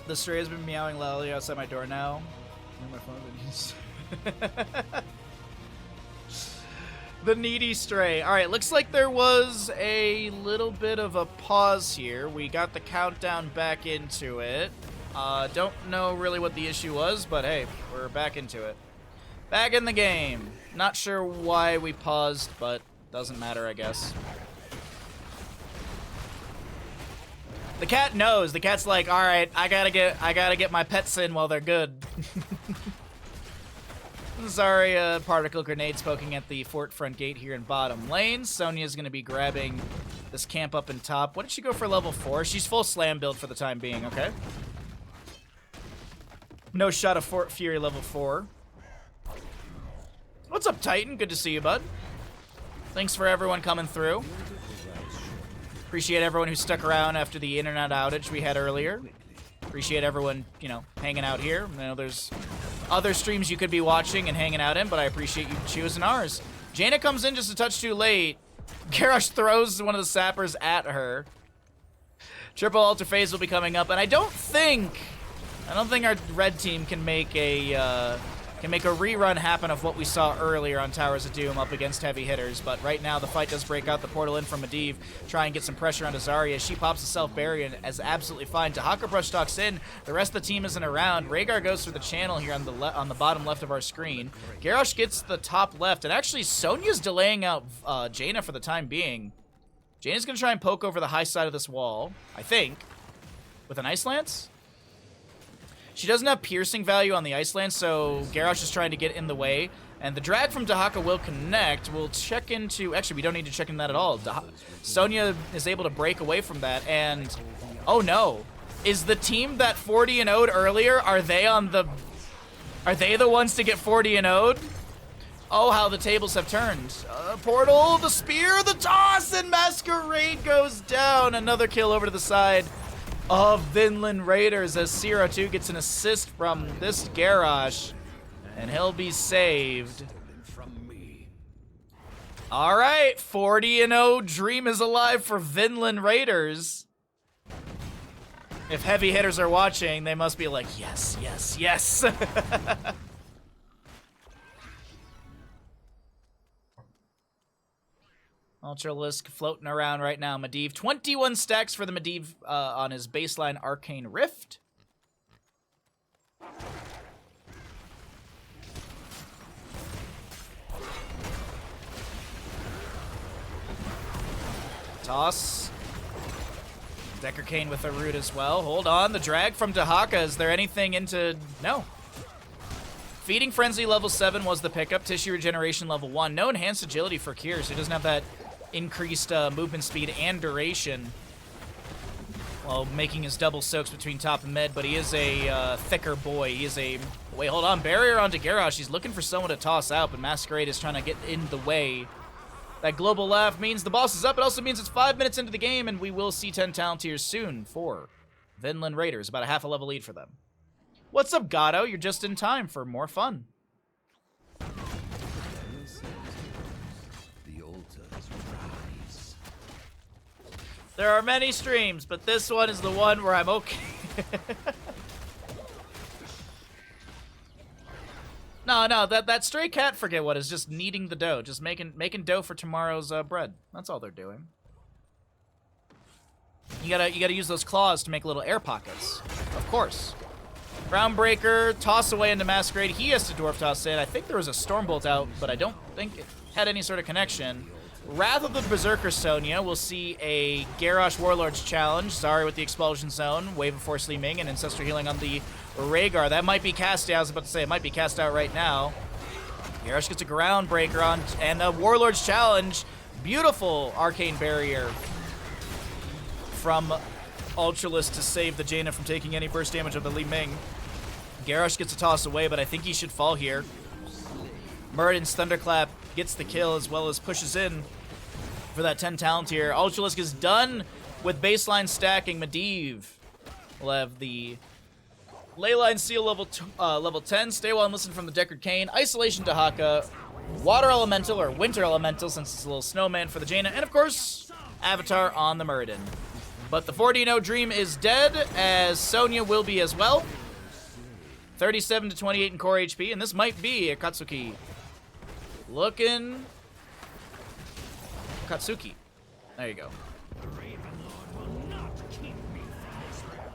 The stray has been meowing loudly outside my door now. My phone The needy stray. All right, looks like there was a little bit of a pause here. We got the countdown back into it. Don't know really what the issue was, but hey, we're back into it. Back in the game. Not sure why we paused, but doesn't matter, I guess. The cat knows. The cat's like, all right, I gotta get my pets in while they're good. Zarya particle grenades poking at the fort front gate here in bottom lane. Sonya's going to be grabbing this camp up in top. What did she go for level 4? She's full slam build for the time being, okay? No shot of Fury level 4. What's up, Titan? Good to see you, bud. Thanks for everyone coming through. Appreciate everyone who stuck around after the internet outage we had earlier. Appreciate everyone, you know, hanging out here. I know there's other streams you could be watching and hanging out in, but I appreciate you choosing ours. Jaina comes in just a touch too late. Garrosh throws one of the sappers at her. Triple alter phase will be coming up, and I don't think our red team can make a rerun happen of what we saw earlier on Towers of Doom up against heavy hitters. But right now the fight does break out. The portal in from Medivh, try and get some pressure onto Zarya. She pops a self-barrier and is absolutely fine. Tahaka brush talks in. The rest of the team isn't around. Rhaegar goes through the channel here on the bottom left of our screen. Garrosh gets the top left, and actually Sonya's delaying out Jaina for the time being. Jaina's gonna try and poke over the high side of this wall, I think, with an Ice Lance. She doesn't have piercing value on the Ice Lance, so Garrosh is trying to get in the way. And the drag from Tahaka will connect. We'll check into... Actually, we don't need to check in that at all. Sonya is able to break away from that, and... Oh, no. Is the team that 40 and 0'd earlier, are they the ones to get 40 and 0'd? Oh, how the tables have turned. Portal, the spear, the toss, and Masquerade goes down. Another kill over to the side of Vinland Raiders as Zero 2 gets an assist from this Garrosh, and he'll be saved. All right, 40 and 0, dream is alive for Vinland Raiders. If heavy hitters are watching, they must be like, yes, yes, yes. Ultralisk floating around right now. Medivh, 21 stacks for the Medivh on his baseline Arcane Rift. Toss. Decker Kane with a root as well. Hold on, the drag from Tahaka. Is there anything into... No. Feeding Frenzy level 7 was the pickup. Tissue Regeneration level 1. No enhanced agility for Kier, so he doesn't have that increased movement speed and duration while making his double soaks between top and mid, but he is a thicker boy. He is a... Wait, hold on. Barrier onto Garrosh. He's looking for someone to toss out, but Masquerade is trying to get in the way. That global laugh means the boss is up. It also means it's 5 minutes into the game, and we will see 10 talent tiers soon for Vinland Raiders. About a half a level lead for them. What's up, Gato? You're just in time for more fun. There are many streams, but this one is the one where I'm okay. No, that stray cat, forget what, is just kneading the dough. Just making dough for tomorrow's bread. That's all they're doing. You gotta use those claws to make little air pockets. Of course. Groundbreaker, toss away into Masquerade. He has to dwarf toss in. I think there was a Stormbolt out, but I don't think it had any sort of connection. Wrath of the Berserker Sonya, we'll see a Garrosh Warlord's challenge. Zarya with the Expulsion Zone, Wave of Force Li Ming, and Ancestral Healing on the Rhaegar. That might be cast out. I was about to say, it might be cast out right now. Garrosh gets a Groundbreaker on, and a Warlord's challenge. Beautiful Arcane Barrier from Ultralisk to save the Jaina from taking any burst damage of the Li Ming. Garrosh gets a toss away, but I think he should fall here. Muradin's Thunderclap gets the kill as well as pushes in for that 10 talent here. Ultralisk is done with baseline stacking. Medivh will have the Leyline Seal level 10. Stay well and listen from the Deckard Cain. Isolation Tahaka. Water Elemental or Winter Elemental since it's a little snowman for the Jaina. And of course, Avatar on the Muradin. But the 40-0 dream is dead, as Sonya will be as well. 37 to 28 in core HP, and this might be Akatsuki. Looking... Akatsuki. There you go.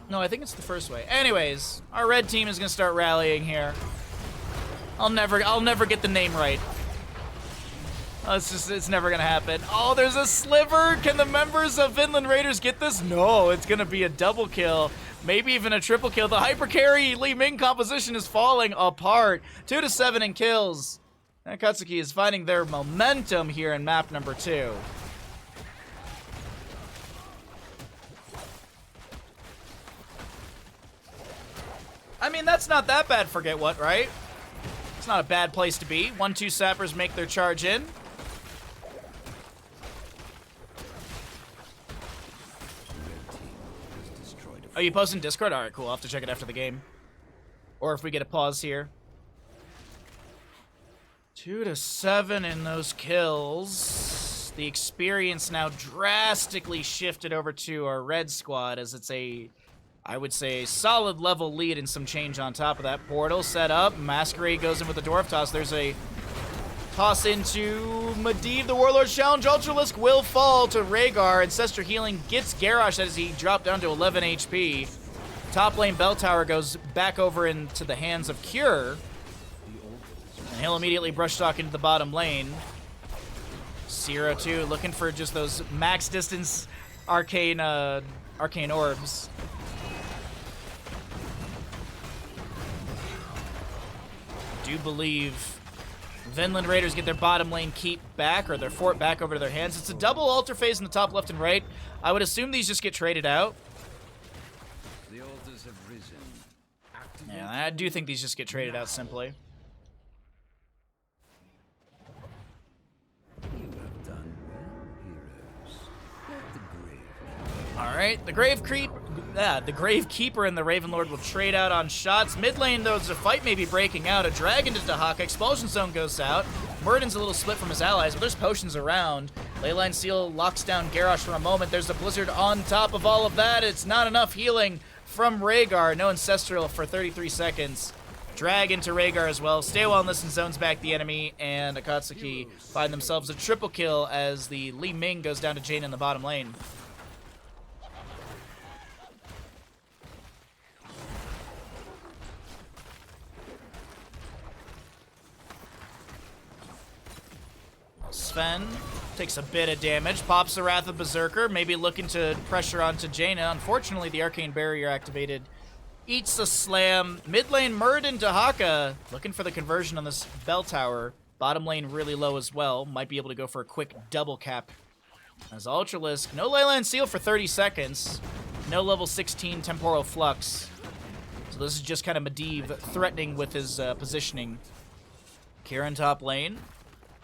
No, I think it's the first way. Anyways, our red team is gonna start rallying here. I'll never get the name right. It's never gonna happen. Oh, there's a sliver. Can the members of Vinland Raiders get this? No, it's gonna be a double kill. Maybe even a triple kill. The hyper carry Li Ming composition is falling apart. 2 to 7 in kills. Akatsuki is finding their momentum here in map number 2. I mean, that's not that bad, forget what, right? It's not a bad place to be. 1-2 sappers make their charge in. Oh, you posted in Discord? Alright, cool. I'll have to check it after the game. Or if we get a pause here. 2-7 in those kills. The experience now drastically shifted over to our red squad as it's a, I would say, solid level lead and some change on top of that. Portal set up. Masquerade goes in with the dwarf toss. There's a toss into Medivh. The Warlord's challenge. Ultralisk will fall to Rhaegar. Ancestor Healing gets Garrosh as he dropped down to 11 HP. Top lane Bell Tower goes back over into the hands of Cure. And he'll immediately brush talk into the bottom lane. 0-2 looking for just those max distance arcane orbs. Do believe Vinland Raiders get their bottom lane keep back, or their fort back over to their hands. It's a double altar phase in the top left and right. I would assume these just get traded out. The altars have risen. Yeah, I do think these just get traded out simply. You have done well, heroes. Let the grave. All right, the Grave Keeper and the Raven Lord will trade out on shots. Mid lane, though, the fight may be breaking out. A dragon to Dahaka. Expulsion Zone goes out. Murden's a little split from his allies, but there's potions around. Leyline Seal locks down Garrosh for a moment. There's a Blizzard on top of all of that. It's not enough healing from Rhaegar. No Ancestral for 33 seconds. Drag into Rhaegar as well. Stay well and listen zones back the enemy, and Akatsuki find themselves a triple kill as the Li Ming goes down to Jane in the bottom lane. Sven takes a bit of damage, pops the Wrath of Berserker, maybe looking to pressure onto Jaina. Unfortunately, the Arcane Barrier activated. Eats a slam. Mid lane, Murden Dahaka looking for the conversion on this bell tower. Bottom lane really low as well. Might be able to go for a quick double cap. As Ultralisk, no Leyline Seal for 30 seconds. No level 16 Temporal Flux. So this is just kind of Medivh threatening with his positioning. Kieran top lane.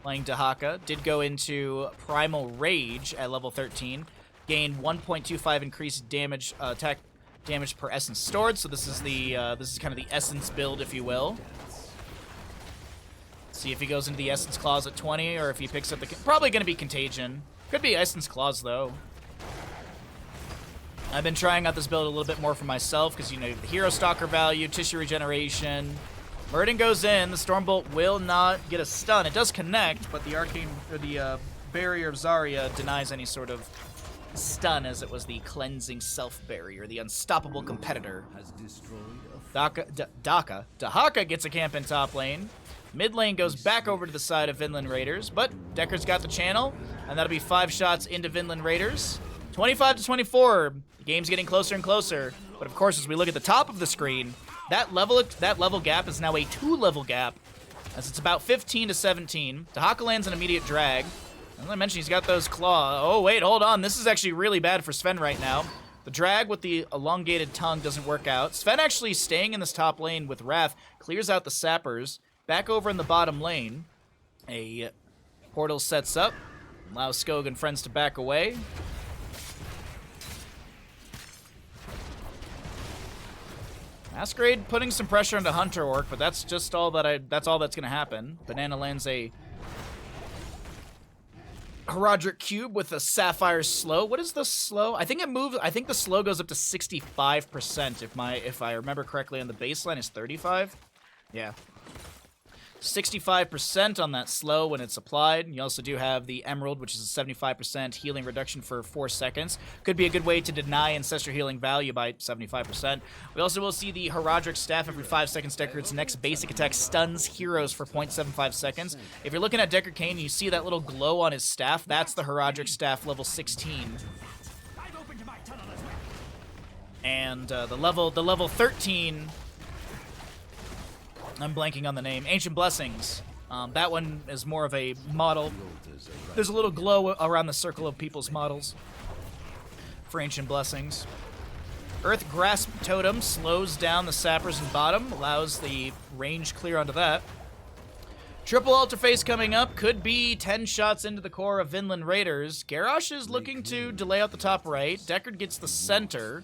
Playing Dahaka, did go into Primal Rage at level 13, gained 1.25 increased damage, attack damage per essence stored. So this is kind of the essence build, if you will. See if he goes into the essence clause at 20, or if he picks up the probably going to be Contagion. Could be essence clause though. I've been trying out this build a little bit more for myself because, you know, the hero stalker value, tissue regeneration. Murden goes in. The Stormbolt will not get a stun. It does connect, but the arcane or the barrier of Zarya denies any sort of stun, as it was the cleansing self barrier, the unstoppable competitor. Has destroyed Dahaka gets a camp in top lane. Mid lane goes back over to the side of Vinland Raiders, but Decker's got the channel, and that'll be 5 shots into Vinland Raiders. 25-24. The game's getting closer and closer, but of course, as we look at the top of the screen, that level gap is now a 2-level gap, as it's about 15-17. Dahaka lands an immediate drag. As I mentioned, he's got those claws. Oh, wait, hold on. This is actually really bad for Sven right now. The drag with the elongated tongue doesn't work out. Sven actually staying in this top lane with Wrath, clears out the sappers. Back over in the bottom lane, a portal sets up, allows Skog and friends to back away. Masquerade putting some pressure into Hunter Orc, but that's just all that's all that's gonna happen. Banana lands a Herodric Cube with a Sapphire Slow. What is the slow? I think it moves. I think the slow goes up to 65% if I remember correctly, and the baseline is 35. Yeah. 65% on that slow when it's applied. You also do have the Emerald, which is a 75% healing reduction for 4 seconds. Could be a good way to deny Ancestor Healing value by 75%. We also will see the Herodric Staff every 5 seconds. Decker's next basic attack stuns heroes for 0.75 seconds. If you're looking at Decker Kane, you see that little glow on his staff. That's the Herodric Staff level 16. And the level 13... I'm blanking on the name. Ancient Blessings. That one is more of a model. There's a little glow around the circle of people's models for Ancient Blessings. Earth Grasp Totem slows down the sappers in bottom, allows the range clear onto that. Triple Altar Face coming up, could be 10 shots into the core of Vinland Raiders. Garrosh is looking to delay out the top right. Deckard gets the center.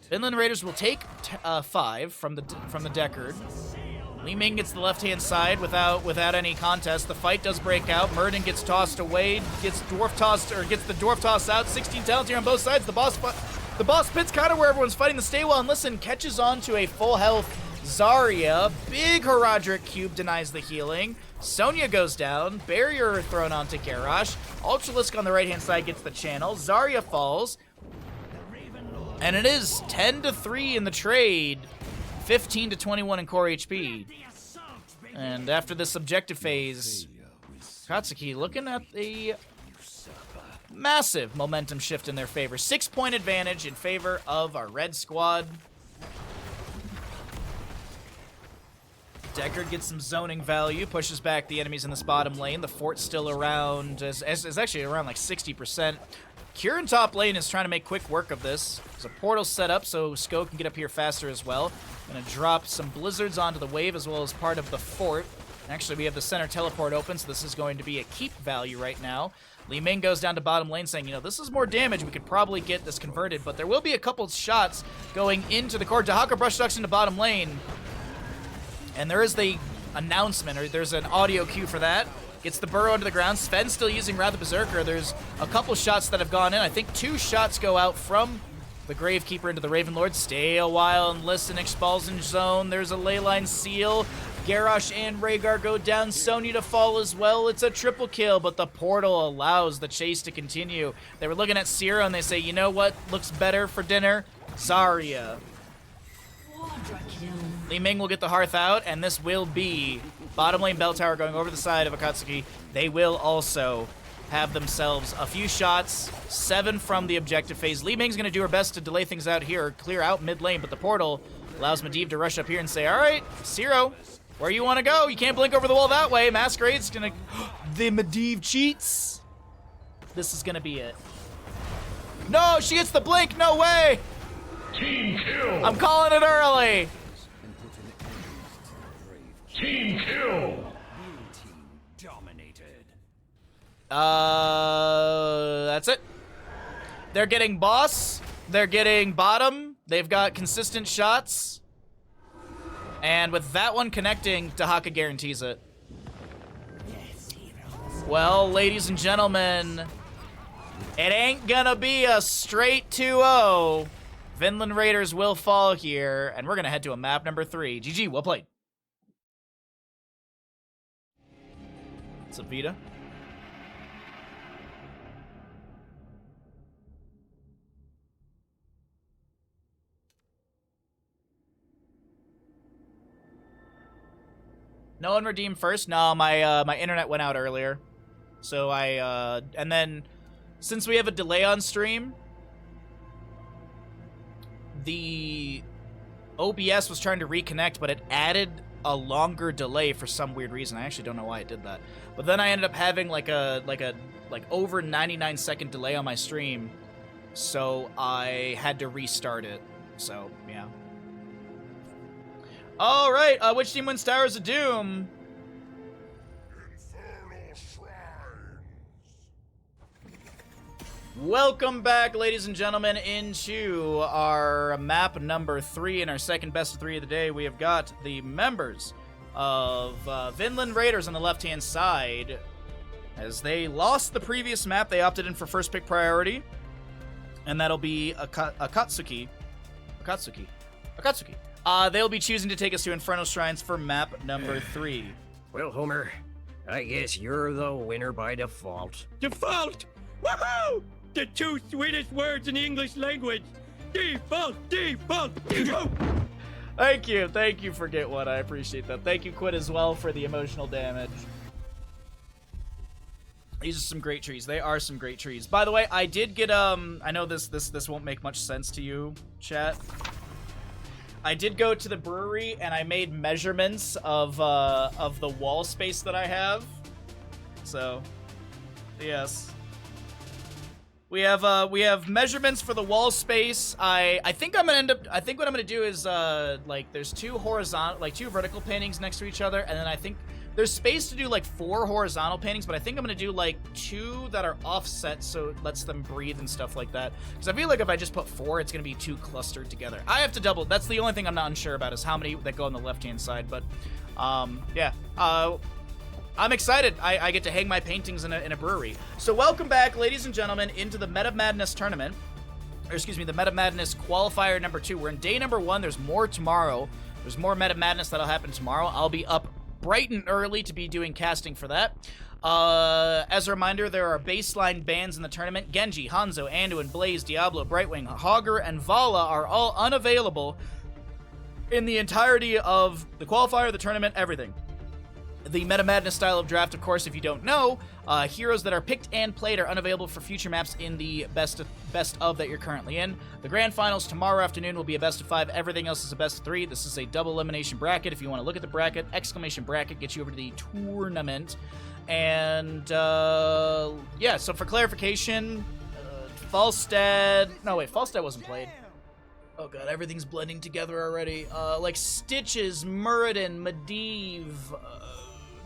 Vinland Raiders will take 5 from the Deckard. Li Ming gets the left-hand side without any contest. The fight does break out. Murden gets tossed away, gets the dwarf toss out. 16 talents here on both sides. The boss pit's kind of where everyone's fighting the stay well and listen, catches on to a full health Zarya. Big Herodric Cube denies the healing. Sonya goes down. Barrier thrown onto Garrosh. Ultralisk on the right-hand side gets the channel. Zarya falls. And it is 10-3 in the trade. 15-21 in core HP. And after this objective phase, Akatsuki looking at a massive momentum shift in their favor. 6-point advantage in favor of our red squad. Deckard gets some zoning value, pushes back the enemies in this bottom lane. The fort's still around, is actually around like 60%. Kieran top lane is trying to make quick work of this. There's a portal set up so Sko can get up here faster as well. Gonna drop some blizzards onto the wave as well as part of the fort. Actually, we have the center teleport open, so this is going to be a keep value right now. Li Ming goes down to bottom lane saying, you know, this is more damage. We could probably get this converted, but there will be a couple shots going into the core. Dahaka brush ducks into bottom lane. And there is the announcement, or there's an audio cue for that. Gets the burrow into the ground. Sven's still using Wrath of Berserker. There's a couple shots that have gone in. I think 2 shots go out from the Gravekeeper into the Ravenlord. Stay a while and listen. Expulsion zone. There's a leyline seal. Garrosh and Rhaegar go down. Sonya to fall as well. It's a triple kill, but the portal allows the chase to continue. They were looking at Sierra and they say, you know what looks better for dinner? Zarya. Li Ming will get the Hearth out, and this will be bottom lane bell tower going over the side of Akatsuki. They will also have themselves a few shots, 7 from the objective phase. Li Ming's going to do her best to delay things out here, clear out mid lane, but the portal allows Medivh to rush up here and say, all right, Zero, where you want to go? You can't blink over the wall that way. Masquerade's going to... The Medivh cheats. This is going to be it. No, she gets the blink. No way. Team kill! I'm calling it early. Team kill! That's it. They're getting boss. They're getting bottom. They've got consistent shots. And with that one connecting, Dahaka guarantees it. Well, ladies and gentlemen, it ain't gonna be a straight 2-0. Vinland Raiders will fall here, and we're gonna head to a map number 3. GG, well played. What's up, Vita? No one redeemed first? No, my internet went out earlier. So and then, since we have a delay on stream, the OBS was trying to reconnect, but it added a longer delay for some weird reason. I actually don't know why it did that. But then I ended up having like over 99-second delay on my stream, so I had to restart it. So, yeah. All right, which team wins Towers of Doom? Welcome back, ladies and gentlemen, into our map number 3 and our second best of 3 of the day. We have got the members of Vinland Raiders on the left-hand side. As they lost the previous map, they opted in for first pick priority, and that'll be Akatsuki. They'll be choosing to take us to Inferno Shrines for map number 3. Well, Homer, I guess you're the winner by default. Default? Woohoo! The 2 sweetest words in the English language. Default, default, default. Thank you for Get One. I appreciate that. Thank you, Quid, as well, for the emotional damage. These are some great trees. They are some great trees. By the way, I did get I know this won't make much sense to you, chat. I did go to the brewery and I made measurements of the wall space that I have. So, yes. We have measurements for the wall space. I think I'm gonna end up. I think what I'm gonna do is like there's two vertical paintings next to each other, and then I think there's space to do like 4 horizontal paintings, but I think I'm gonna do like 2 that are offset so it lets them breathe and stuff like that. Because I feel like if I just put 4, it's gonna be too clustered together. I have to double. That's the only thing I'm not unsure about is how many that go on the left-hand side. But yeah. I'm excited. I get to hang my paintings in a brewery. So welcome back, ladies and gentlemen, into the Meta Madness tournament. Or excuse me, the Meta Madness qualifier number 2. We're in day number 1. There's more tomorrow. There's more Meta Madness that'll happen tomorrow. I'll be up bright and early to be doing casting for that. As a reminder, there are baseline bans in the tournament. Genji, Hanzo, Anduin, Blaze, Diablo, Brightwing, Hogger, and Vala are all unavailable in the entirety of the qualifier, the tournament, everything. The Meta Madness style of draft, of course, if you don't know, heroes that are picked and played are unavailable for future maps in the best of that you're currently in. The grand finals tomorrow afternoon will be a best of 5. Everything else is a best of 3. This is a double elimination bracket. If you want to look at the bracket, exclamation bracket gets you over to the tournament. And yeah, so for clarification, Falstad wasn't played. Oh god, everything's blending together already. Like Stitches, Muradin, Medivh,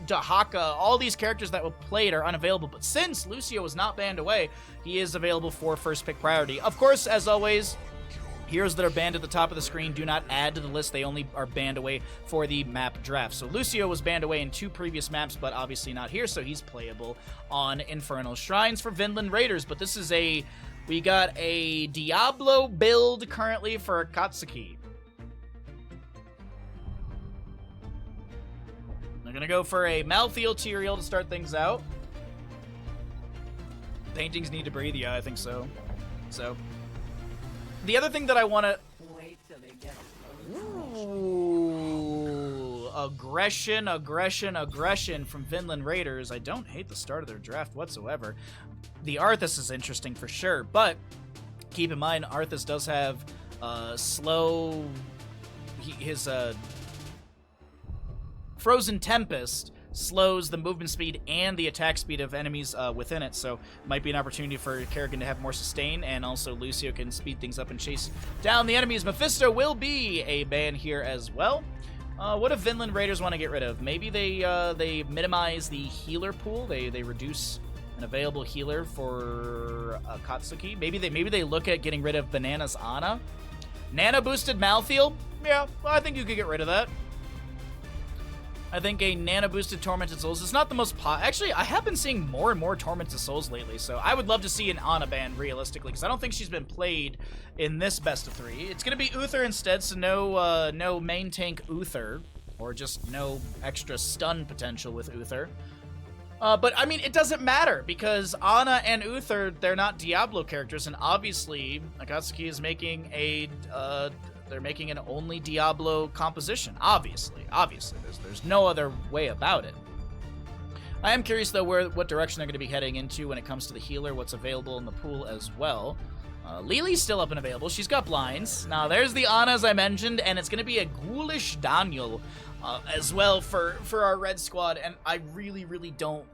Dahaka, all these characters that were played are unavailable, but since Lucio was not banned away, he is available for first pick priority. Of course, as always, heroes that are banned at the top of the screen do not add to the list. They only are banned away for the map draft. So Lucio was banned away in 2 previous maps, but obviously not here, so he's playable on Infernal Shrines for Vinland Raiders. But this is we got a Diablo build currently for Akatsuki. I'm gonna go for a Malthael Tyrael to start things out. Paintings need to breathe, yeah, I think so. So, the other thing that I want to... Ooh, aggression from Vinland Raiders. I don't hate the start of their draft whatsoever. The Arthas is interesting for sure, but keep in mind, Arthas does have slow... His Frozen Tempest slows the movement speed and the attack speed of enemies within it, so might be an opportunity for Kerrigan to have more sustain, and also Lucio can speed things up and chase down the enemies. Mephisto will be a ban here as well. What if Vinland Raiders want to get rid of? Maybe they minimize the healer pool. They reduce an available healer for Akatsuki. Maybe they look at getting rid of Banana's Ana. Nana boosted Malthael? Yeah, well, I think you could get rid of that. I think a Nana-boosted Tormented Souls is not the most Actually, I have been seeing more and more Tormented Souls lately, so I would love to see an Ana ban, realistically, because I don't think she's been played in this best of 3. It's going to be Uther instead, so no main tank Uther, or just no extra stun potential with Uther. But, I mean, it doesn't matter, because Ana and Uther, they're not Diablo characters, and obviously, Akatsuki is making they're making an only Diablo composition. Obviously. There's no other way about it. I am curious, though, what direction they're going to be heading into when it comes to the healer, what's available in the pool as well. Lili's still up and available. She's got blinds. Now, there's the Ana, as I mentioned, and it's going to be a Ghoulish Daniel as well for our red squad, and I really don't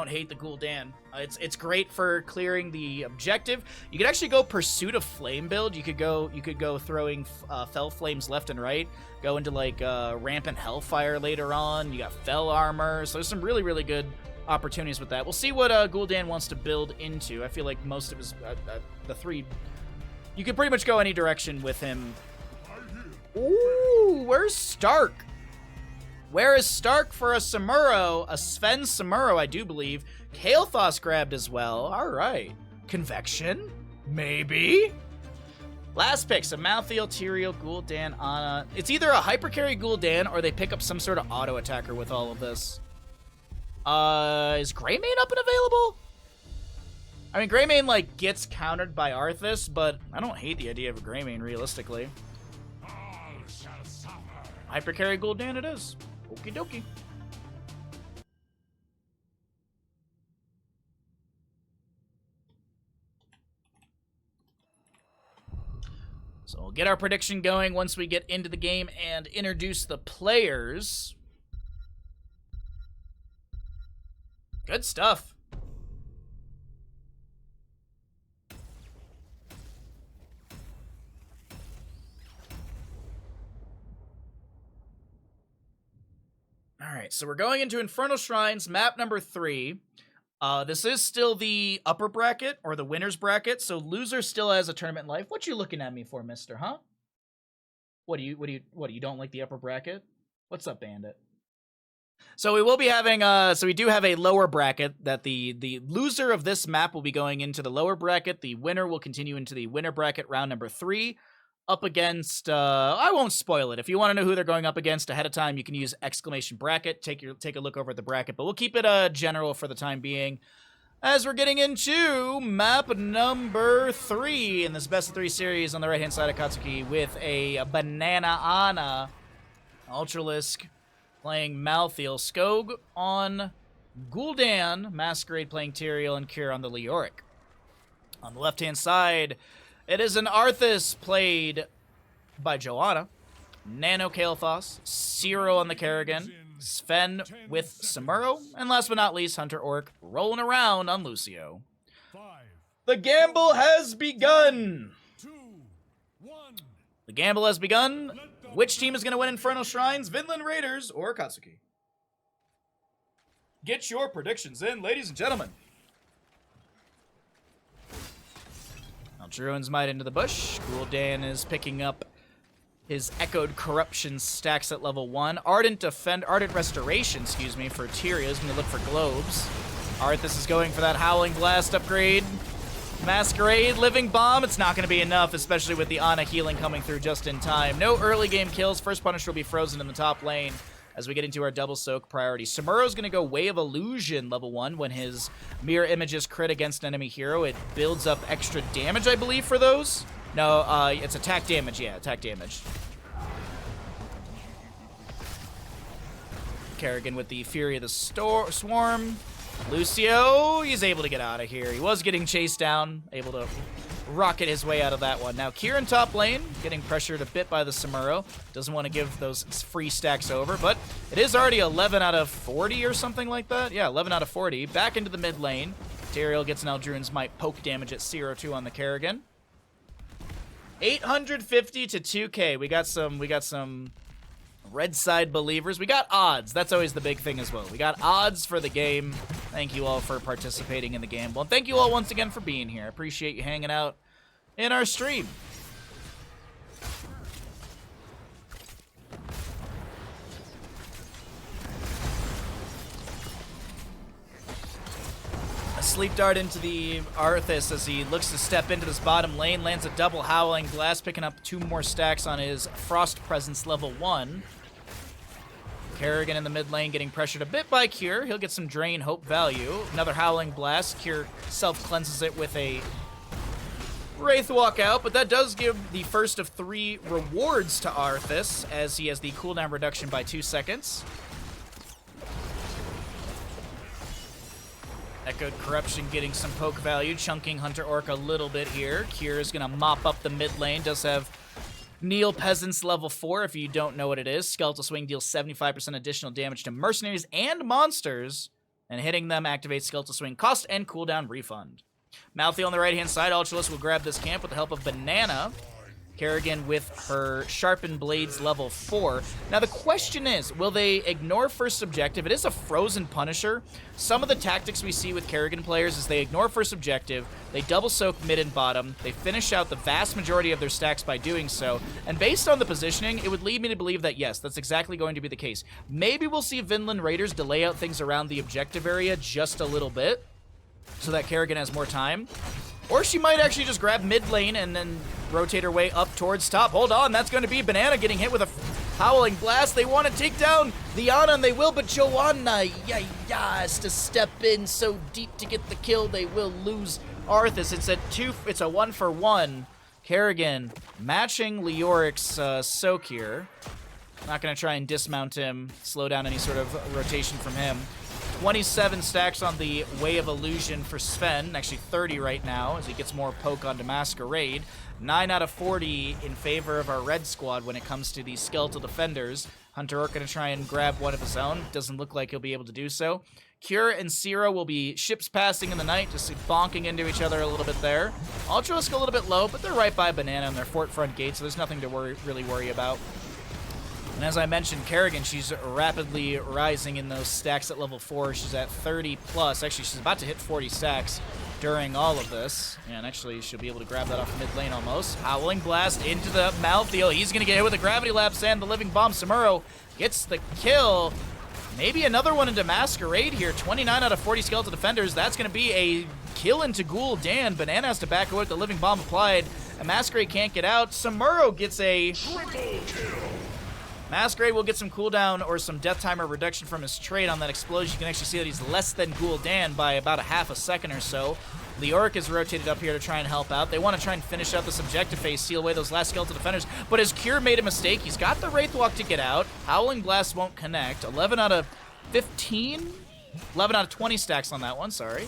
hate the Gul'dan. It's great for clearing the objective. You could actually go Pursuit of Flame build. You could go throwing Fell Flames left and right. Go into like Rampant Hellfire later on. You got Fell Armor. So there's some really good opportunities with that. We'll see what Gul'dan wants to build into. I feel like most of his the 3. You could pretty much go any direction with him. Ooh, where's Stark? Where is Stark for a Samuro? A Sven Samuro, I do believe. Kael'thas grabbed as well. All right. Convection? Maybe? Last pick, so Malthael, Tyrael, Gul'dan, Ana. It's either a hypercarry Gul'dan or they pick up some sort of auto attacker with all of this. Is Greymane up and available? I mean, Greymane, like, gets countered by Arthas, but I don't hate the idea of a Greymane, realistically. Hypercarry Gul'dan it is. Okie dokie. So we'll get our prediction going once we get into the game and introduce the players. Good stuff. right, so we're going into Infernal Shrines, map number 3. This is still the upper bracket, or the winner's bracket, so loser still has a tournament life. What you looking at me for, mister, huh? What do you don't like the upper bracket? What's up, Bandit? So we will be having, so we do have a lower bracket that the loser of this map will be going into the lower bracket. The winner will continue into the winner bracket round number 3 up against, I won't spoil it. If you want to know who they're going up against ahead of time, you can use exclamation bracket. Take a look over at the bracket, but we'll keep it general for the time being. As we're getting into map number 3 in this best of 3 series on the right-hand side of Akatsuki with a Banana Ana, Ultralisk playing Malthael, Skog on Gul'dan, Masquerade playing Tyrael, and Kyr on the Leoric. On the left-hand side, it is an Arthas played by Joanna, Nano Kael'thas, Zero on the Kerrigan, Sven with Samuro, and last but not least, Hunter Orc rolling around on Lucio. 5, The gamble has begun! 2, 1. The gamble has begun. Which team is going to win Infernal Shrines, Vinland Raiders or Akatsuki? Get your predictions in, ladies and gentlemen. Now, Druin's Might into the bush. Gul'dan is picking up his Echoed Corruption stacks at level 1. Ardent Restoration, excuse me, for Tyrael. He's going to look for globes. Arthas is going for that Howling Blast upgrade. Masquerade, Living Bomb, it's not going to be enough, especially with the Ana healing coming through just in time. No early game kills. First Punisher will be frozen in the top lane as we get into our double soak priority. Samuro's going to go Way of Illusion level 1 when his Mirror Images crit against an enemy hero. It builds up extra damage, I believe, for those. No, it's attack damage. Yeah, attack damage. Kerrigan with the Fury of the Swarm. Lucio, he's able to get out of here. He was getting chased down, able to rocket his way out of that one. Now, Kieran top lane, getting pressured a bit by the Samuro. Doesn't want to give those free stacks over, but it is already 11 out of 40 or something like that. Yeah, 11 out of 40. Back into the mid lane. Tyrael gets an Eldruin's Might poke damage at 0-2 on the Kerrigan. 850 to 2K. We got some red side believers. We got odds. That's always the big thing as well. We got odds for the game. Thank you all for participating in the game. Well, thank you all once again for being here. I appreciate you hanging out in our stream. A sleep dart into the Arthas as he looks to step into this bottom lane. Lands a double Howling Blast, picking up 2 more stacks on his Frost Presence level 1. Kerrigan in the mid lane getting pressured a bit by Kyr. He'll get some Drain Hope value. Another Howling Blast. Kyr self-cleanses it with a Wraith Walkout, but that does give the first of 3 rewards to Arthas, as he has the cooldown reduction by 2 seconds. Echoed Corruption getting some poke value, chunking Hunter Orc a little bit here. Kyr is going to mop up the mid lane. Does have Kneel Peasants level 4, if you don't know what it is. Skeletal Swing deals 75% additional damage to mercenaries and monsters, and hitting them activates Skeletal Swing cost and cooldown refund. Malthael on the right-hand side. Ultralisk will grab this camp with the help of Banana. Kerrigan with her Sharpened Blades level 4. Now the question is, will they ignore first objective? It is a frozen Punisher. Some of the tactics we see with Kerrigan players is they ignore first objective, they double soak mid and bottom, they finish out the vast majority of their stacks by doing so, and based on the positioning, it would lead me to believe that yes, that's exactly going to be the case. Maybe we'll see Vinland Raiders delay out things around the objective area just a little bit, so that Kerrigan has more time. Or she might actually just grab mid lane and then rotate her way up towards top. Hold on, that's going to be Banana getting hit with a Howling Blast. They want to take down the Ana, and they will, but Joanna, has to step in so deep to get the kill. They will lose Arthas. It's a 1-for-1. Kerrigan matching Leoric's soak here. Not going to try and dismount him, slow down any sort of rotation from him. 27 stacks on the Way of Illusion for Sven, actually 30 right now as he gets more poke onto Masquerade. 9 out of 40 in favor of our red squad when it comes to the skeletal defenders. Hunter Orc going to try and grab one of his own. Doesn't look like he'll be able to do so. Kyr and Zero will be ships passing in the night, just bonking into each other a little bit there. Ultralisk a little bit low, but they're right by Banana on their fort front gate, so there's nothing to really worry about. And as I mentioned, Kerrigan, she's rapidly rising in those stacks at level 4. She's at 30 plus. Actually, she's about to hit 40 stacks during all of this. And actually, she'll be able to grab that off mid lane almost. Howling Blast into the Malthael. He's going to get hit with a Gravity Lapse and the Living Bomb. Samuro gets the kill. Maybe another one into Masquerade here. 29 out of 40 Skeletal Defenders. That's going to be a kill into Gul'dan. Banana has to back away with the Living Bomb applied. And Masquerade can't get out. Samuro gets a... Triple kill. Masquerade will get some cooldown or some death timer reduction from his trait on that explosion. You can actually see that he's less than Gul'dan by about a half a second or so. Leoric is rotated up here to try and help out. They want to try and finish out this objective phase, steal away those last Skeletal Defenders, but his Cure made a mistake. He's got the Wraith Walk to get out. Howling Blast won't connect. 11 out of 15? 11 out of 20 stacks on that one, sorry.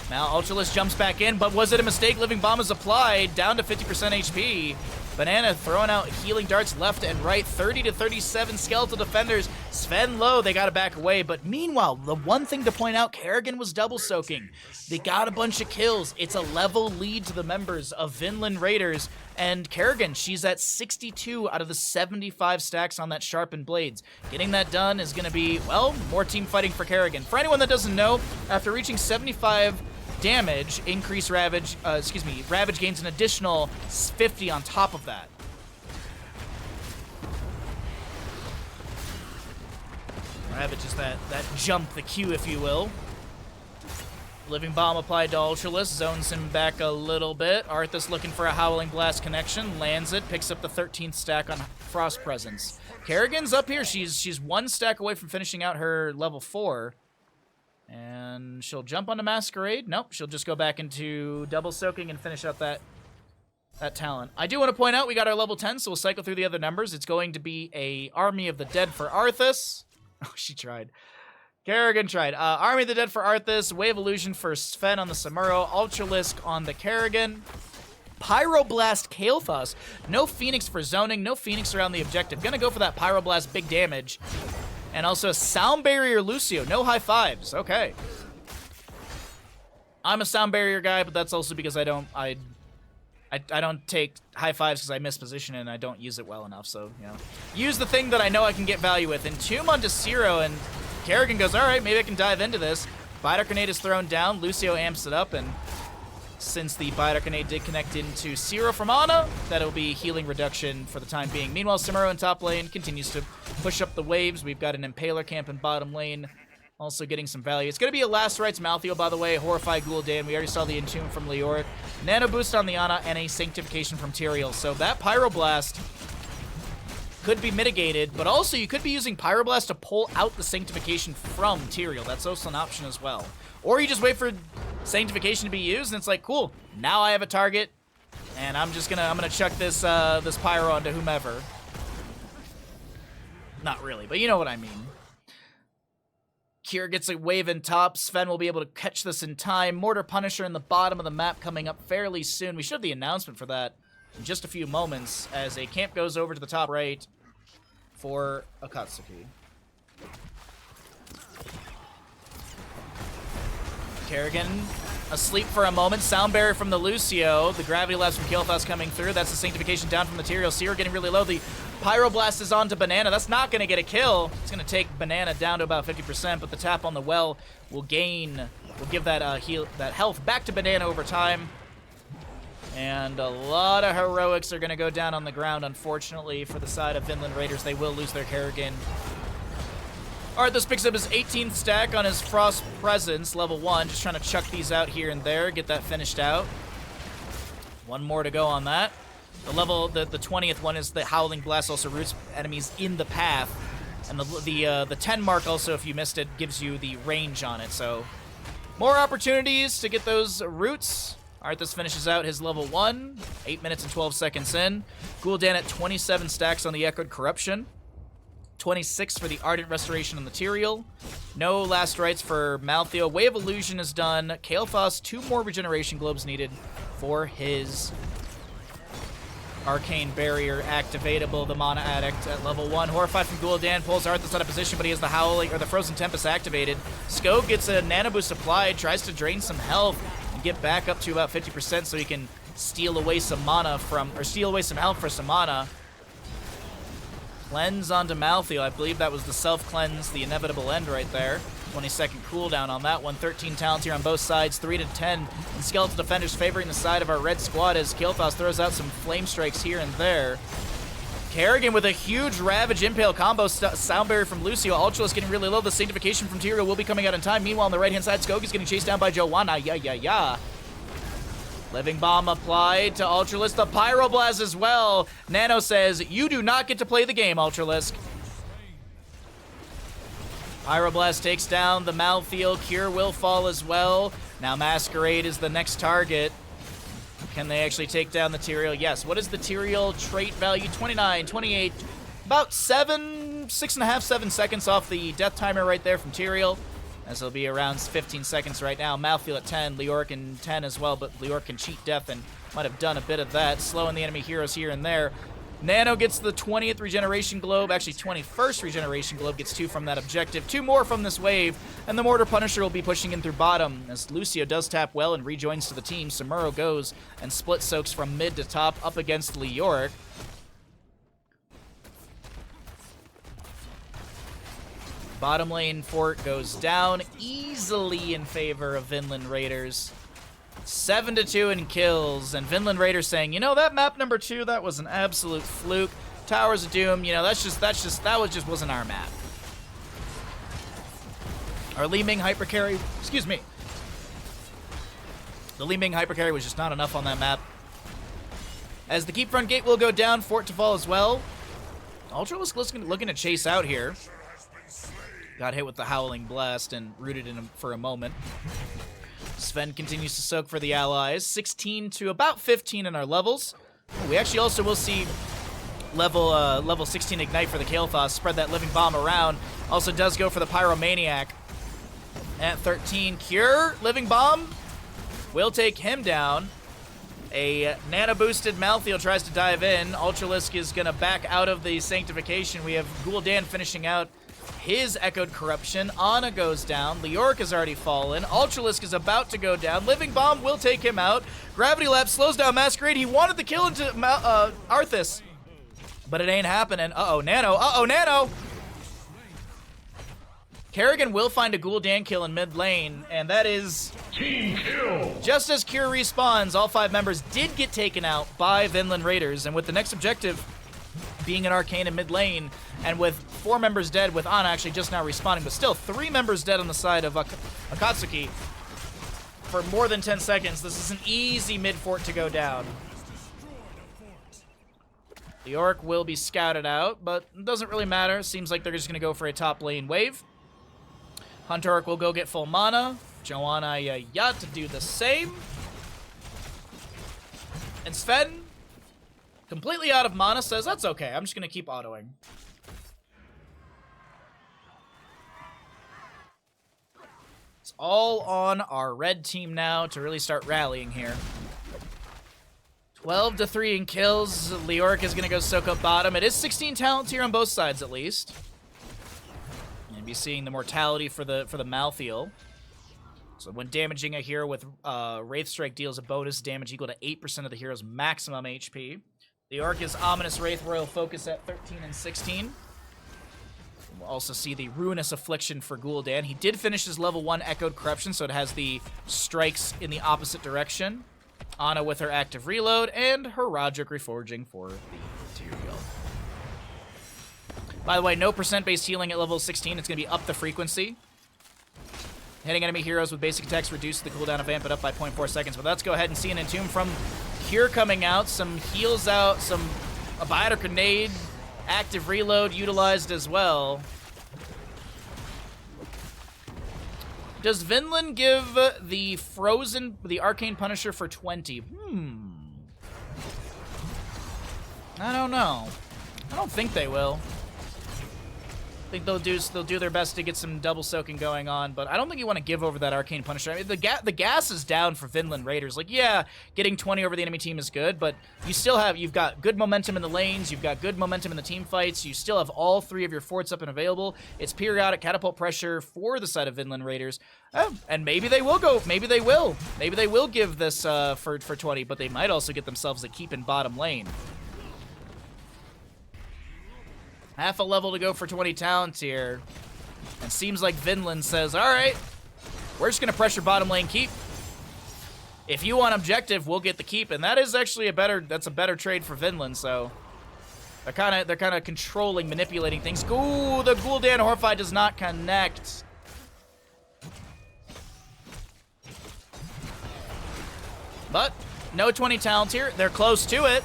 Now Ultralisk jumps back in, but was it a mistake? Living Bomb is applied, down to 50% HP. Banana throwing out healing darts left and right. 30 to 37 Skeletal Defenders. Sven low, they got to back away. But meanwhile, the one thing to point out, Kerrigan was double soaking. They got a bunch of kills. It's a level lead to the members of Vinland Raiders. And Kerrigan, she's at 62 out of the 75 stacks on that Sharpened Blades. Getting that done is going to be, well, more team fighting for Kerrigan. For anyone that doesn't know, after reaching 75 damage, Ravage gains an additional 50 on top of that. Ravage is that jump, the Q, if you will. Living Bomb applied to Ultralisk, zones him back a little bit. Arthas looking for a Howling Blast connection, lands it, picks up the 13th stack on Frost Presence. Kerrigan's up here, she's one stack away from finishing out her level 4. And she'll jump onto Masquerade. Nope, she'll just go back into double soaking and finish out that talent. I do want to point out we got our level 10, so we'll cycle through the other numbers. It's going to be a Army of the Dead for Arthas. Oh, she tried. Kerrigan tried. Army of the Dead for Arthas. Wave Illusion for Sven on the Samuro. Ultralisk on the Kerrigan. Pyroblast Kael'thas. No Phoenix for zoning. No Phoenix around the objective. Gonna go for that Pyroblast big damage. And also a Sound Barrier Lucio. No high fives. Okay. I'm a Sound Barrier guy, but that's also because I don't take high fives because I miss position and I don't use it well enough. So, you know, use the thing that I know I can get value with. Entomb onto Zero, and Kerrigan goes, all right, maybe I can dive into this. Biotic Grenade is thrown down. Lucio amps it up, and since the Biotic Grenade did connect into Zero from Ana, that'll be healing reduction for the time being. Meanwhile, Samuro in top lane continues to push up the waves. We've got an Impaler camp in bottom lane, also getting some value. It's going to be a Last Rites Malthael, by the way. Horrified Gul'dan. We already saw the Entomb from Leoric. Nano Boost on the Ana, and a Sanctification from Tyrael. So that Pyroblast could be mitigated, but also you could be using Pyroblast to pull out the Sanctification from Tyrael. That's also an option as well. Or you just wait for Sanctification to be used, and it's like, cool, now I have a target, and I'm gonna chuck this this Pyro onto whomever. Not really, but you know what I mean. Kier gets a wave in top. Sven will be able to catch this in time. Mortar Punisher in the bottom of the map coming up fairly soon. We should have the announcement for that in just a few moments as a camp goes over to the top right for Akatsuki. Kerrigan asleep for a moment. Sound Barrier from the Lucio. The Gravity Lapse from Kael'thas coming through. That's the Sanctification down from the Tyrael. Seer getting really low. The Pyroblast is onto Banana. That's not going to get a kill. It's going to take Banana down to about 50%, but the tap on the well will give that that health back to Banana over time. And a lot of heroics are going to go down on the ground, unfortunately, for the side of Vinland Raiders. They will lose their Kerrigan. Arthas picks up his 18th stack on his Frost Presence, level 1. Just trying to chuck these out here and there, get that finished out. One more to go on that. The 20th one is the Howling Blast, also roots enemies in the path. And the 10 mark also, if you missed it, gives you the range on it. So more opportunities to get those roots. Arthas finishes out his level 1, 8 minutes and 12 seconds in. Gul'dan at 27 stacks on the Echoed Corruption. 26 for the Ardent Restoration on the Tyrael. No Last Rites for Malthael. Wave Illusion is done. Kael'thas, 2 more Regeneration Globes needed for his Arcane Barrier activatable. The Mana Addict at level 1. Horrified from Gul'dan pulls Arthas out of position, but he has the Howling, or the Frozen Tempest activated. Skog gets a Nano Boost applied, tries to drain some health and get back up to about 50% so he can steal away some mana from, or steal away some health for some mana. Cleanse onto Malthael. I believe that was the self-cleanse, the inevitable end right there. 20-second cooldown on that one. 13 talents here on both sides, 3 to 10. And Skeletal Defenders favoring the side of our red squad as Kael'thas throws out some flame strikes here and there. Kerrigan with a huge Ravage Impale combo. Sound Barrier from Lucio. Ultralisk getting really low. The Sanctification from Tyrael will be coming out in time. Meanwhile, on the right-hand side, Skog is getting chased down by Joanna. Yeah. Living Bomb applied to Ultralisk. The Pyroblast as well. Nano says, you do not get to play the game, Ultralisk. Pyroblast takes down the Malthael. Cure will fall as well. Now Masquerade is the next target. Can they actually take down the Tyrael? Yes. What is the Tyrael trait value? 29, 28, about 6.5, 7 seconds off the death timer right there from Tyrael. As it'll be around 15 seconds right now. Malthael at 10, Leoric in 10 as well, but Leoric can cheat death and might have done a bit of that, slowing the enemy heroes here and there. Nano gets the 20th Regeneration Globe, actually 21st Regeneration Globe, gets 2 from that objective, 2 more from this wave, and the Mortar Punisher will be pushing in through bottom, as Lucio does tap well and rejoins to the team. Samuro goes and split soaks from mid to top up against Leoric. Bottom lane fort goes down easily in favor of Vinland Raiders. 7 to 2 in kills, and Vinland Raiders saying, you know, that map number 2, that was an absolute fluke. Towers of Doom, you know, that just wasn't our map. Our Li Ming hypercarry, excuse me. The Li Ming hypercarry was just not enough on that map. As the Keep Front Gate will go down, fort to fall as well. Ultralisk looking to chase out here. Got hit with the Howling Blast and rooted in him for a moment. Sven continues to soak for the allies. 16 to about 15 in our levels. We actually also will see level 16 Ignite for the Kael'thas. Spread that Living Bomb around. Also does go for the Pyromaniac. At 13, Cure. Living Bomb will take him down. A nano-boosted Malthael tries to dive in. Ultralisk is going to back out of the Sanctification. We have Gul'dan finishing out his Echoed Corruption. Ana goes down. Leoric has already fallen. Ultralisk is about to go down. Living Bomb will take him out. Gravity Lap slows down Masquerade. He wanted the kill into Arthas, but it ain't happening. Uh-oh, Nano. Uh-oh, Nano! Kerrigan will find a Gul'dan kill in mid lane, and that is... Team kill! Just as Cure respawns, all 5 members did get taken out by Vinland Raiders, and with the next objective being an Arcane in mid lane, and with 4 members dead, with Ana actually just now respawning, but still 3 members dead on the side of Akatsuki for more than 10 seconds. This is an easy mid fort to go down. The Orc will be scouted out, but it doesn't really matter. Seems like they're just going to go for a top lane wave. Hunter Orc will go get full mana. Joanna to do the same. And Sven, completely out of mana, says, that's okay, I'm just going to keep autoing. It's all on our red team now to really start rallying here. 12 to 3 in kills. Leoric is going to go soak up bottom. It is 16 talents here on both sides, at least. And be seeing the mortality for the Malthael. So when damaging a hero with Wraith Strike deals a bonus damage equal to 8% of the hero's maximum HP. The Orc is Ominous Wraith Royal Focus at 13 and 16. We'll also see the Ruinous Affliction for Gul'dan. He did finish his level 1 Echoed Corruption, so it has the strikes in the opposite direction. Ana with her active reload, and her Roderick Reforging for the Tyrael. By the way, no percent-based healing at level 16. It's going to be up the frequency. Hitting enemy heroes with basic attacks reduce the cooldown of Vamp it up by 0.4 seconds. But let's go ahead and see an Entomb from Cure coming out. Some heals out, a Biotic Grenade, active reload utilized as well. Does Vinland give the Arcane Punisher for 20? I don't know. I don't think they will. I think they'll do their best to get some double soaking going on, but I don't think you want to give over that Arcane Punisher. I mean, the gas is down for Vinland Raiders. Like, yeah, getting 20 over the enemy team is good, but you've got good momentum in the lanes, you've got good momentum in the team fights, you still have all 3 of your forts up and available. It's periodic catapult pressure for the side of Vinland Raiders, and maybe they will give this for 20, but they might also get themselves a keep in bottom lane. Half a level to go for 20 talents here. And seems like Vinland says, all right, we're just going to pressure bottom lane keep. If you want objective, we'll get the keep. And that is actually a better trade for Vinland, so they're kind of controlling, manipulating things. Ooh, the Gul'dan Horfide does not connect. But no 20 talents here. They're close to it.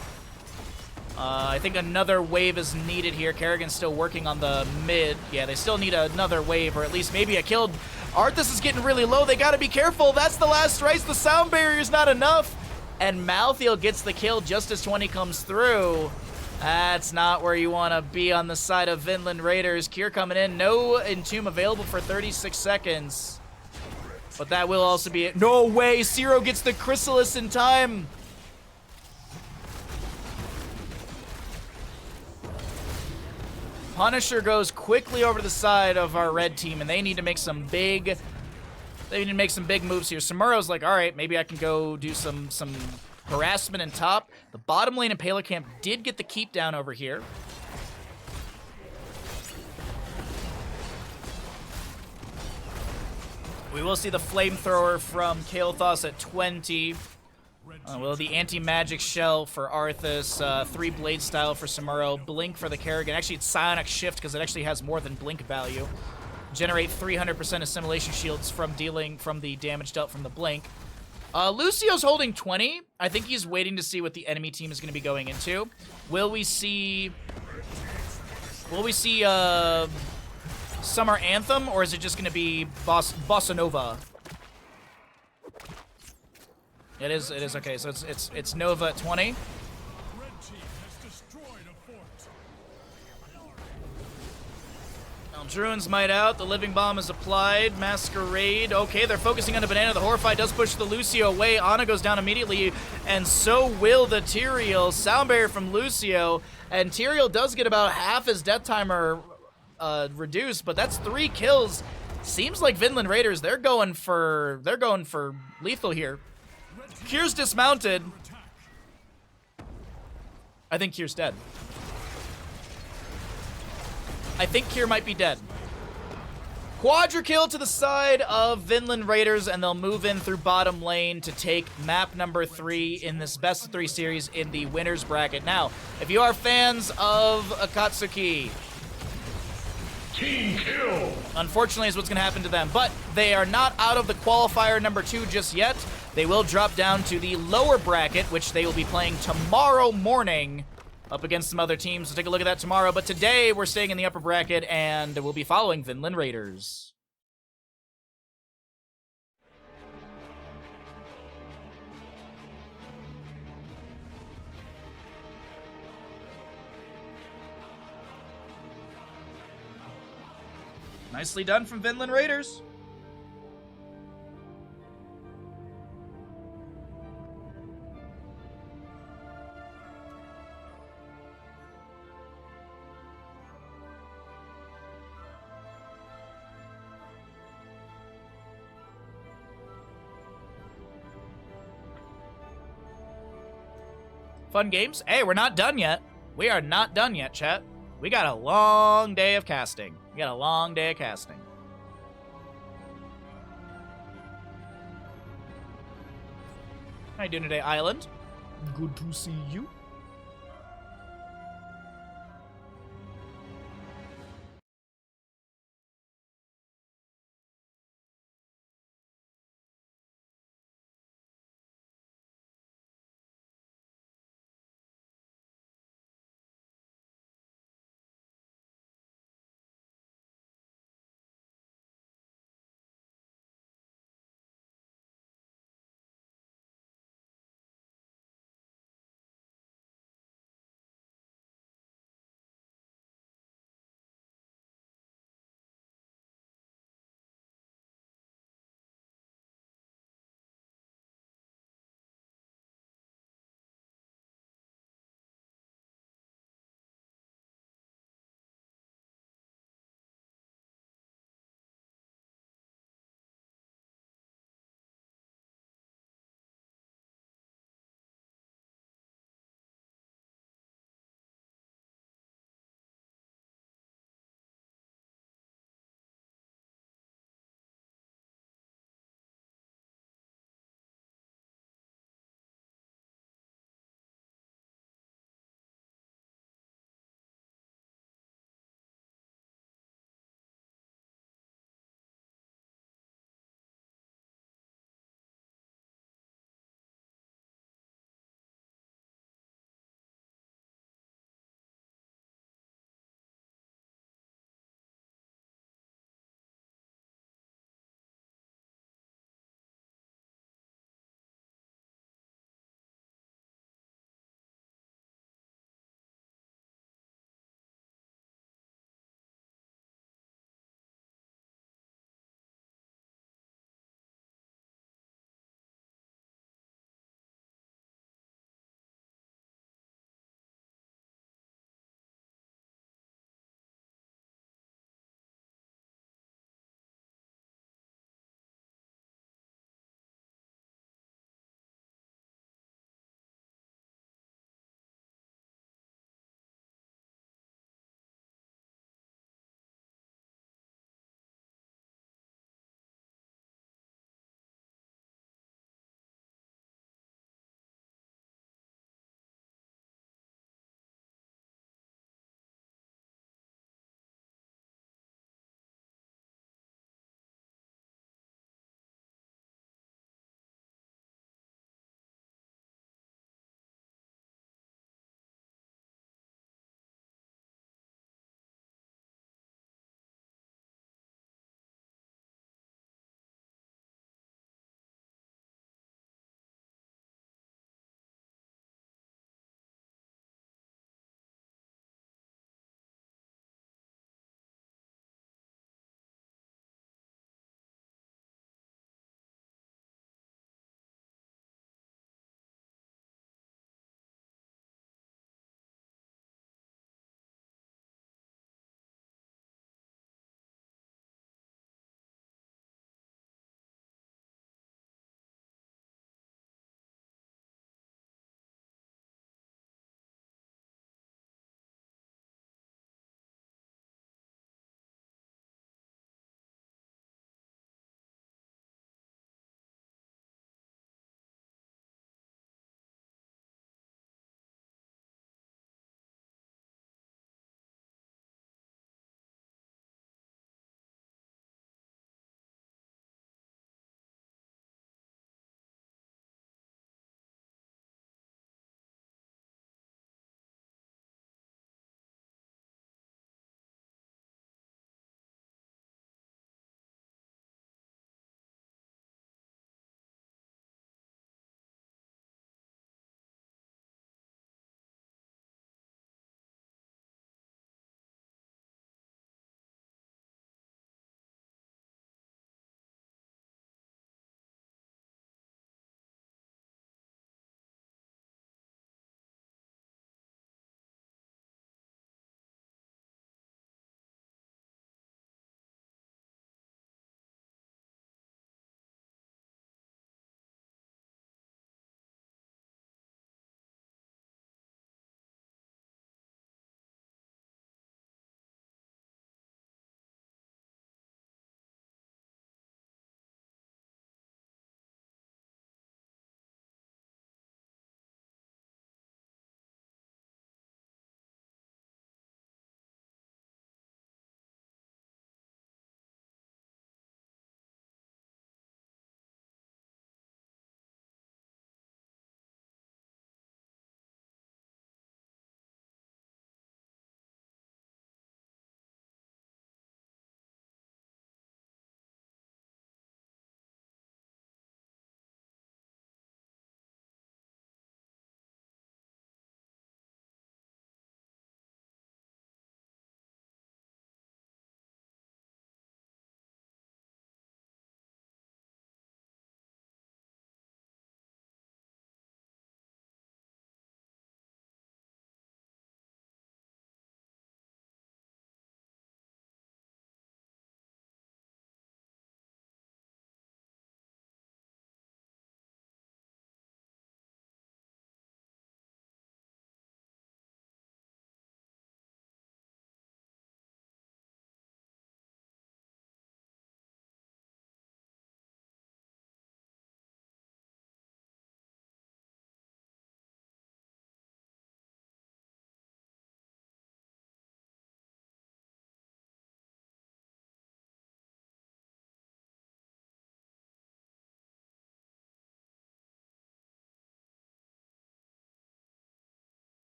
I think another wave is needed here. Kerrigan's still working on the mid. Yeah, they still need another wave, or at least maybe a kill. Arthas is getting really low. They gotta be careful. That's the last race. The sound barrier is not enough. And Malthael gets the kill just as 20 comes through. That's not where you want to be on the side of Vinland Raiders. Kier coming in. No Entomb available for 36 seconds. But that will also be it. No way. Zero gets the Chrysalis in time. Punisher goes quickly over to the side of our red team, and they need to make some big moves here. Samuro's like, all right, maybe I can go do some harassment in top. The bottom lane in Pelicamp did get the keep down over here. We will see the flamethrower from Kael'thas at 20. Well, the anti-magic shell for Arthas, 3 blade style for Samuro, blink for the Kerrigan. Actually, it's psionic shift because it actually has more than blink value. Generate 300% assimilation shields from the damage dealt from the blink. Lucio's holding 20. I think he's waiting to see what the enemy team is going to be going into. Will we see Summer Anthem, or is it just going to be Bossa Nova? It is okay. So it's Nova at 20. Druin's might out. The Living Bomb is applied. Masquerade. Okay, they're focusing on the Banana. The Horrify does push the Lucio away. Ana goes down immediately, and so will the Tyrael. Sound barrier from Lucio, and Tyrael does get about half his death timer reduced, but that's 3 kills. Seems like Vinland Raiders, they're going for lethal here. Kier's dismounted. I think Kier's dead. I think Kier might be dead. Quadra kill to the side of Vinland Raiders, and they'll move in through bottom lane to take map number 3 in this best of 3 series in the winners bracket. Now, if you are fans of Akatsuki, Team kill. Unfortunately is what's going to happen to them, but they are not out of the qualifier number 2 just yet. They will drop down to the lower bracket, which they will be playing tomorrow morning up against some other teams. We'll take a look at that tomorrow, but today we're staying in the upper bracket, and we'll be following Vinland Raiders. Nicely done from Vinland Raiders. Fun games. Hey, we're not done yet. We are not done yet, chat. We got a long day of casting. We got a long day of casting. How you doing today, Island? Good to see you.